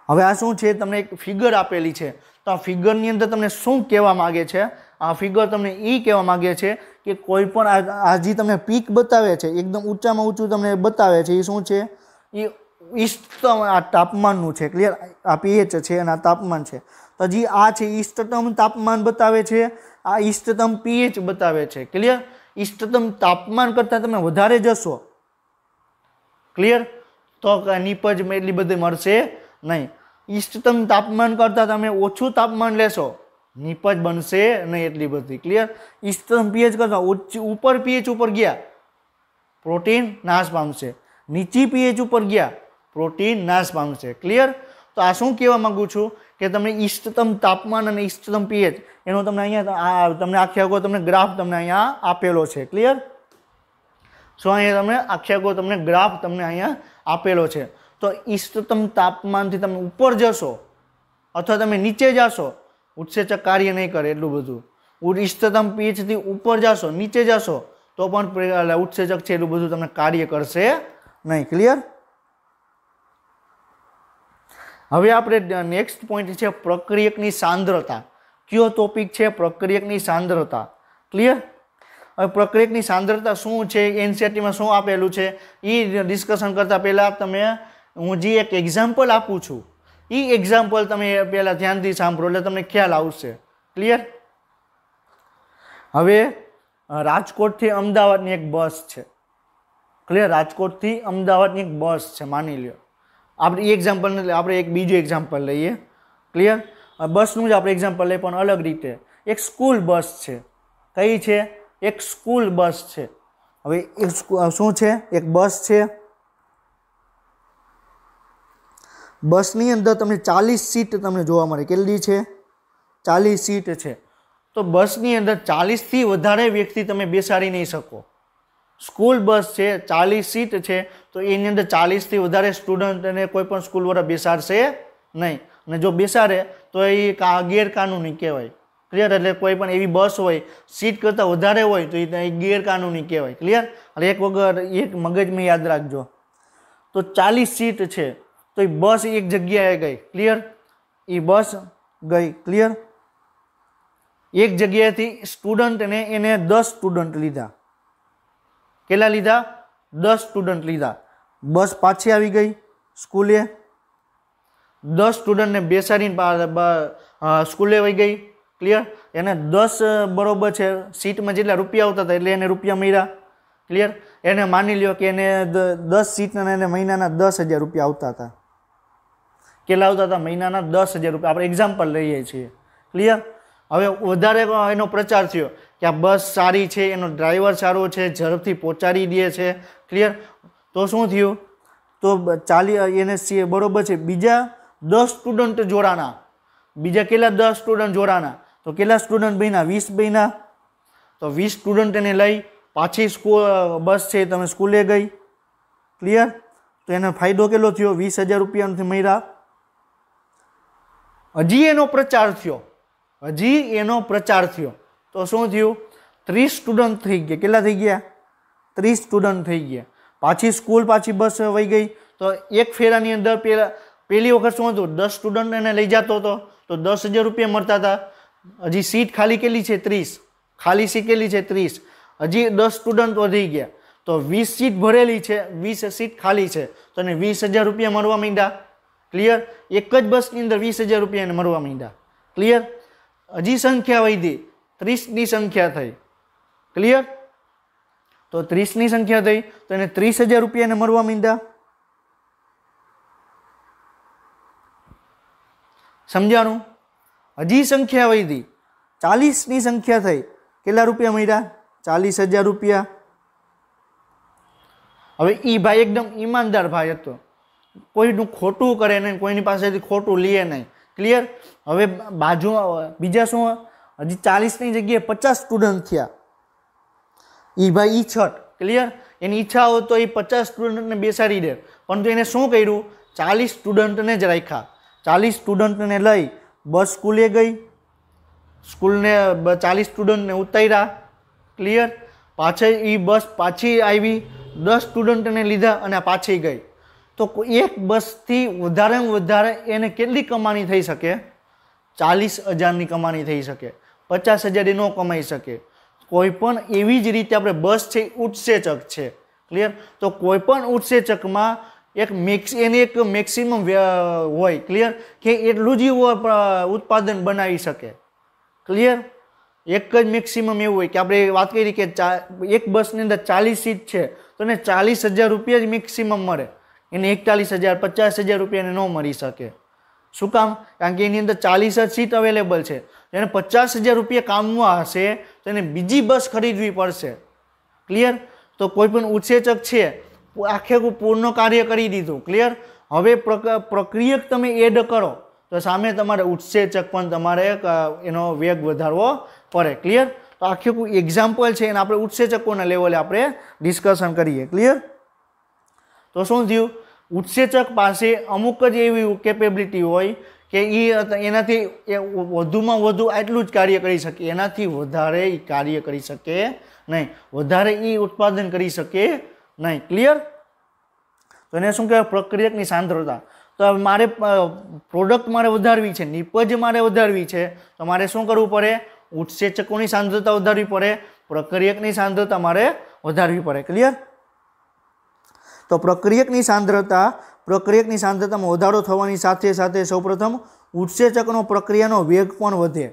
હવે આ શું છે, તમને એક ફિગર આપેલી છે. તો આ ફિગરની અંદર તમને શું કહેવા માગે છે, આ ફિગર તમને એ કહેવા માગે છે કે કોઈ પણ આ જે તમને પીક બતાવે છે એકદમ ઊંચામાં ઊંચું તમને બતાવે છે, એ શું છે, એ ઇષ્ટતમ આ તાપમાનનું છે. ક્લિયર? આ પીએચ છે અને આ તાપમાન છે. તો જે આ છે ઇષ્ટતમ તાપમાન બતાવે છે, આ ઇષ્ટતમ પીએચ બતાવે છે. ક્લિયર? ઇષ્ટતમ તાપમાન કરતાં તમે વધારે જશો, ક્લિયર, તો નીપજ એટલી બધી મળશે નહીં. ઇષ્ટતમ તાપમાન કરતાં તમે ઓછું તાપમાન લેશો, નીપજ બનશે નહીં એટલી બધી. ક્લિયર? ઇષ્ટતમ પીએચ કરતાં ઉપર પીએચ ઉપર ગયા પ્રોટીન નાશ પામશે, નીચી પીએચ ઉપર ગયા પ્રોટીન નાશ પામશે. ક્લિયર? તો આ શું કહેવા માંગુ છું કે તમને ઇષ્ટતમ તાપમાન અને ઇષ્ટતમ પીએચ એનો તમને અહીંયા તમને આખે આખો તમને ગ્રાફ તમને અહીંયા આપેલો છે. ક્લિયર? સો અહીંયા તમને આખે આખો તમને ગ્રાફ તમને અહીંયા આપેલો છે. તો ઇષ્ટતમ તાપમાનથી તમે ઉપર જશો અથવા તમે નીચે જશો, ઉત્સેચક કાર્ય નહીં કરે એટલું બધું. ઇષ્ટતમ પીએચથી ઉપર જશો, નીચે જશો તો પણ ઉત્સેચક છે એટલું બધું તમને કાર્ય કરશે નહીં. ક્લિયર? હવે આપણે નેક્સ્ટ પોઈન્ટ છે પ્રક્રિયકની સાંદ્રતા. કયો ટોપિક છે? પ્રક્રિયકની સાંદ્રતા. ક્લિયર? હવે પ્રક્રિયકની સાંદ્રતા શું છે, એનસીઈઆરટીમાં શું આપેલું છે એ ડિસ્કશન કરતાં પહેલાં હું જે એક એક્ઝામ્પલ આપું છું એ એક્ઝામ્પલ તમે પહેલાં ધ્યાનથી સાંભળો એટલે તમને ખ્યાલ આવશે. ક્લિયર? હવે રાજકોટથી અમદાવાદની એક બસ છે. ક્લિયર? રાજકોટથી અમદાવાદની એક બસ છે માની લો. આપણે એ એક્ઝામ્પલ નથી, આપણે એક બીજું એક્ઝામ્પલ લઈએ. ક્લિયર? બસનું જ આપણે એક્ઝામ્પલ લઈએ પણ અલગ રીતે. એક સ્કૂલ બસ છે. કઈ છે? એક સ્કૂલ બસ છે. હવે એક શું છે, એક બસ છે. બસની અંદર તમને 40 સીટ તમને જોવા મળે. કેટલી છે? 40 સીટ છે. તો બસની અંદર 40થી વધારે વ્યક્તિ તમે બેસાડી નહીં શકો. સ્કૂલ બસ છે, 40 સીટ છે, તો એની અંદર 40થી વધારે સ્ટુડન્ટને કોઈ પણ સ્કૂલવાળા બેસાડશે નહીં. અને જો બેસાડે તો એ ગેરકાનૂની કહેવાય. ક્લિયર? એટલે કોઈ પણ એવી બસ હોય સીટ કરતાં વધારે હોય તો એ ગેરકાનૂની કહેવાય. ક્લિયર? એટલે એક મગજમાં યાદ રાખજો. તો 40 સીટ છે તો એ બસ એક જગ્યાએ ગઈ. ક્લિયર? એ બસ ગઈ. ક્લિયર? એક જગ્યાએથી સ્ટુડન્ટને એને 10 સ્ટુડન્ટ લીધા. કેટલા લીધા? 10 સ્ટુડન્ટ લીધા. બસ પાછી આવી ગઈ સ્કૂલે, 10 સ્ટુડન્ટને બેસાડીને સ્કૂલે વહી ગઈ. ક્લિયર? એને 10 બરોબર છે સીટમાં જેટલા રૂપિયા આવતા હતા એટલે એને રૂપિયા મળ્યા. ક્લિયર? એને માની લ્યો કે એને 10 સીટના એને મહિનાના 10,000 રૂપિયા આવતા હતા. કેટલા આવતા હતા? મહિનાના 10,000 રૂપિયા. આપણે એક્ઝામ્પલ લઈએ છીએ. ક્લિયર? હવે વધારે એનો પ્રચાર થયો કે આ બસ સારી છે, એનો ડ્રાઈવર સારો છે, ઝડપથી પહોંચાડી દે છે. ક્લિયર? તો શું થયું? તો એને બરોબર છે બીજા 10 સ્ટુડન્ટ જોડાના. બીજા કેટલા? 10 સ્ટુડન્ટ જોડાના. તો કેટલા સ્ટુડન્ટ બન્યા? 20 બન્યા. તો 20 સ્ટુડન્ટ એને લઈ પાછી બસ છે તમે સ્કૂલે ગઈ. ક્લિયર? તો એનો ફાયદો કેટલો થયો? 20,000 રૂપિયાથી મળ્યા. હજી એનો પ્રચાર થયો. તો શું થયું? 30 સ્ટુડન્ટ થઈ ગયા. કેટલા થઈ ગયા? 30 સ્ટુડન્ટ થઈ ગયા. પાછી સ્કૂલ પાછી બસ વહી ગઈ. તો એક ફેરાની અંદર પહેલી વખત શું હતું? 10 સ્ટુડન્ટ એને લઈ જતો હતો તો 10,000 રૂપિયા મળતા હતા. હજી સીટ ખાલી કેટલી છે? 30. ખાલી સીટ કેટલી છે? 30. હજી 10 સ્ટુડન્ટ વધી ગયા तो 20 सीट भरेली है, 20 सीट खाली है, तो 20,000 रुपया मळवा मांड्या। क्लियर? एक ज बसनी अंदर 20,000 रुपया मळवा मांड्या। क्लियर? हजी संख्या वधी, 30 नी संख्या थई। क्लियर? तो 30 नी संख्या थई तो एने 30,000 रुपया मळवा मांड्या। समझाणु? हजी संख्या वधी, 40 नी संख्या थई, केटला रुपया मळ्या? 40,000 रुपया। हवे ई भाई एकदम ईमानदार भाई हतो, कोईनु खोटू करे नहीं, कोईनी पासेथी खोटू लीए नहीं। क्लियर? हवे बाजू बीजा शुं, हजी 40 नी जग्याए 50 स्टूडंट थया। ई भाई ईच्छट। क्लियर? एनी ઈચ્છા हो तो 50 स्टूडंट ने बेसाड़ी दे, परंतु एने शुं कर्युं? 40 स्टूडंट ने ज राख्या। 40 स्टूडंट ने लई बस स्कूले गई, स्कूल ने 40 स्टूडंट ने उतार्या। क्लियर? पाछे ई बस पाछी आवी, 10 स्टूडंट ने लीधा अने पाछी गई। तो एक बस थी वधारे में वधारे एने केटली कमाणी थई शके? 40,000 नी कमाणी थई शके, 50,000 न कमाई शके। कोईपण एवी ज रीते आपणे बस छे उत्सेचक छे। क्लियर? तो कोईपण उत्सेचकमां एक मैक्सिमम होय। क्लियर? के एटलुं ज उत्पादन बनावी शके। क्लियर? एक ज मैक्सिमम एवुं होय के आपणे वात करी के एक बसनी अंदर 40 सीट छे तो एने 40,000 रुपया ज मैक्सिमम मळे, एने 41,000 50,000 रुपया न मळी शके। शुं काम? कारण के एनी अंदर 40 सीट अवेलेबल छे, एने 50,000 रुपया काममां हशे तो एने बीजी बस खरीदवी पड़शे। क्लियर? तो कोईपण उत्सेचक छे आखे पूर्ण कार्य करी दीधुं। क्लियर? हवे प्रक्रियक तमे एड करो तो सामे तमारे उत्सेचक पण तमारे एनो वेग वधारवो पड़े। क्लियर? तो आखे एक्जाम्पल छे एने आपणे उत्सेचकोना लेवले आपणे डिस्कशन करीए। क्लियर? तो शुं थयुं? उत्सेचक पासे अमुक ज एवी केपेबिलिटी होय के एनाथी वधुमां वधु आटલું જ कार्य करी शके, एनाथी वधारे ई कार्य करी शके नहीं, वधारे ई उत्पादन करी शके नहीं। क्लियर? तो एने शुं कहेवाय? प्रक्रियकनी सांद्रता। तो मारे प्रोडक्ट मारे वधारवी छे, निपज मारे वधारवी छे तो मारे शुं करवुं पड़े? उत्सेचकोनी सांद्रता वधारवी पड़े, प्रक्रियकनी सांद्रता मारे वधारवी पड़े। क्लियर? तो प्रक्रियकनी सांद्रतामां वधारो थवानी साथे साथे सौप्रथम उत्सेचकनो प्रक्रियानो वेग पण वधे।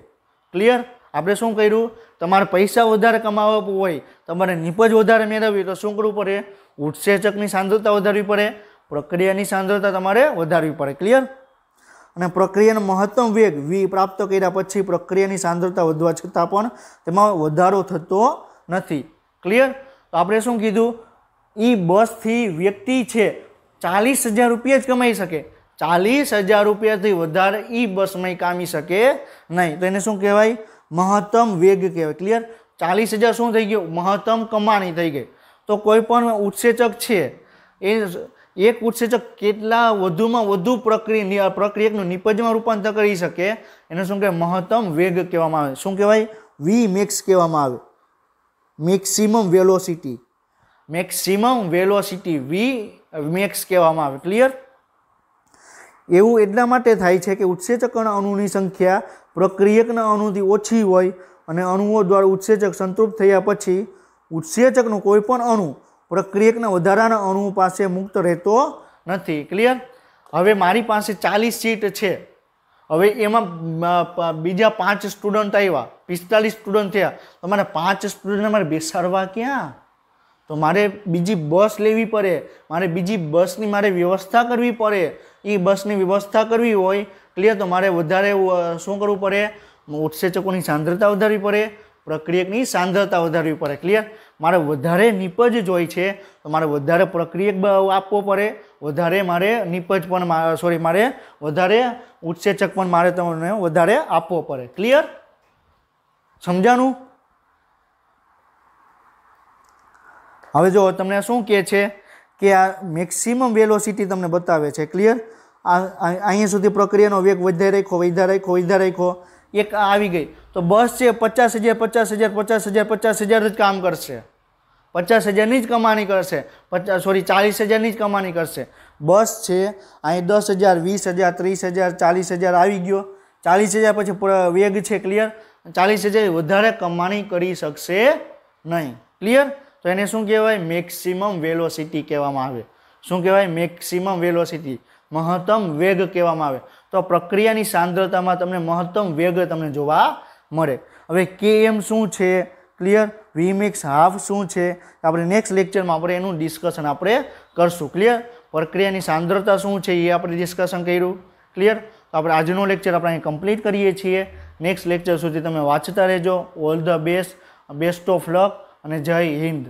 क्लियर? आपणे शुं कर्युं? तमारे पैसा वधारे कमावा होय, तमारे निपज वधारे मेळववी तो शुं करवुं पड़े? उत्सेचकनी सांद्रता वधारवी पड़े, प्रक्रियानी सांद्रता तमारे वधारवी पड़े। क्लियर? अने प्रक्रियानो महत्तम वेग v प्राप्त कर्या पछी प्रक्रियानी सांद्रता वधवा छतां पण तेमां वधारो थतो नथी। क्लियर? तो आपणे शुं कीधुं? ई बस थी व्यक्ति छे 40,000 रुपया ज कमाई शके, 40,000 रुपया थी वधारे ई बस में कामी शके नहीं। तो एने शुं कहेवाय? महत्तम वेग कहेवाय। क्लियर? 40,000 शुं थई गयुं? महत्तम कमाणी थई गई। तो कोईपण उत्सेचक छे एक उत्सेचक केटला वधुमां वधु प्रक्रियकनुं निपजमां रूपांतर करी शके एने शुं कहेवाय? महत्तम वेग कहेवामां आवे। शुं कहेवाय? वी मैक्स कहेवामां आवे, maximum velocity. Maximum velocity V max कहेवामां आवे। क्लियर? एवुं एटला माटे थाय छे के उत्सेचकना अणुनी संख्या प्रक्रियकना अणुथी ओછી होय अने अणुओ द्वारा उत्सेचक संतृप्त थया पछी उत्सेचकनो कोईपण अणु प्रक्रियकना वधाराना अणु पासे मुक्त रहेतो नथी। क्लियर? हवे मारी पासे 40 सीट छे, हवे एमां बीजा 5 स्टूडंट आव्या, 45 स्टूडंट थया, तो मारे 5 स्टूडंट मारे बेसाडवा क्यां? तो मारे बीजी बस लेवी पड़े, मारे बीजी बसनी मारे व्यवस्था करवी पड़े। ई बसनी व्यवस्था करवी होय क्लियर तो मारे वधारे शुं करवुं पड़े? उत्सेचकोनी सांद्रता वधारवी पड़े, प्रक्रियकनी सांद्रता वधारवी पड़े। क्लियर? मारे वधारे निपज जोईए छे तो मारे वधारे प्रक्रियक आपवो पड़े, वधारे मारे निपज पण मारे वधारे उत्सेचक पण मारे तमने वधारे आपवो पड़े। क्लियर? समझाणुं? हवे जो तमने शुं कहे छे के आ मैक्सिमम वेलोसिटी तमने बतावे छे। क्लियर? अहीं सुधी प्रक्रियानो वेग वधाई राख्यो, एक आवी गई तो बस छे 50,000 50,000 50,000 50,000 ज काम करशे, 50,000 नी ज कमाणी करशे, 40,000 नी ज कमाणी करशे। बस छे अहीं 10,000 20,000 30,000 40,000 आवी गयो, 40,000 पछी वेग छे। क्लियर? 40,000 वधारे कमाणी करी शकशे नहीं। क्लियर? તો એને શું કહેવાય? મેક્સિમમ વેલોસિટી કહેવામાં આવે. શું કહેવાય? મેક્સિમમ વેલોસિટી, મહત્તમ વેગ કહેવામાં આવે. તો પ્રક્રિયાની સાંદ્રતામાં તમને મહત્તમ વેગ તમને જોવા મળે. હવે km શું છે? ક્લિયર? Vmax હાફ શું છે? આપણે નેક્સ્ટ લેક્ચરમાં આપણે એનું ડિસ્કશન આપણે કરશું. ક્લિયર? પ્રક્રિયાની સાંદ્રતા શું છે એ આપણે ડિસ્કશન કર્યું. ક્લિયર? તો આપણે આજનો લેક્ચર આપણે અહીં કમ્પ્લીટ કરીએ છીએ. નેક્સ્ટ લેક્ચર સુધી તમે વાંચતા રહેજો. All the best of luck અને જય હિન્દ.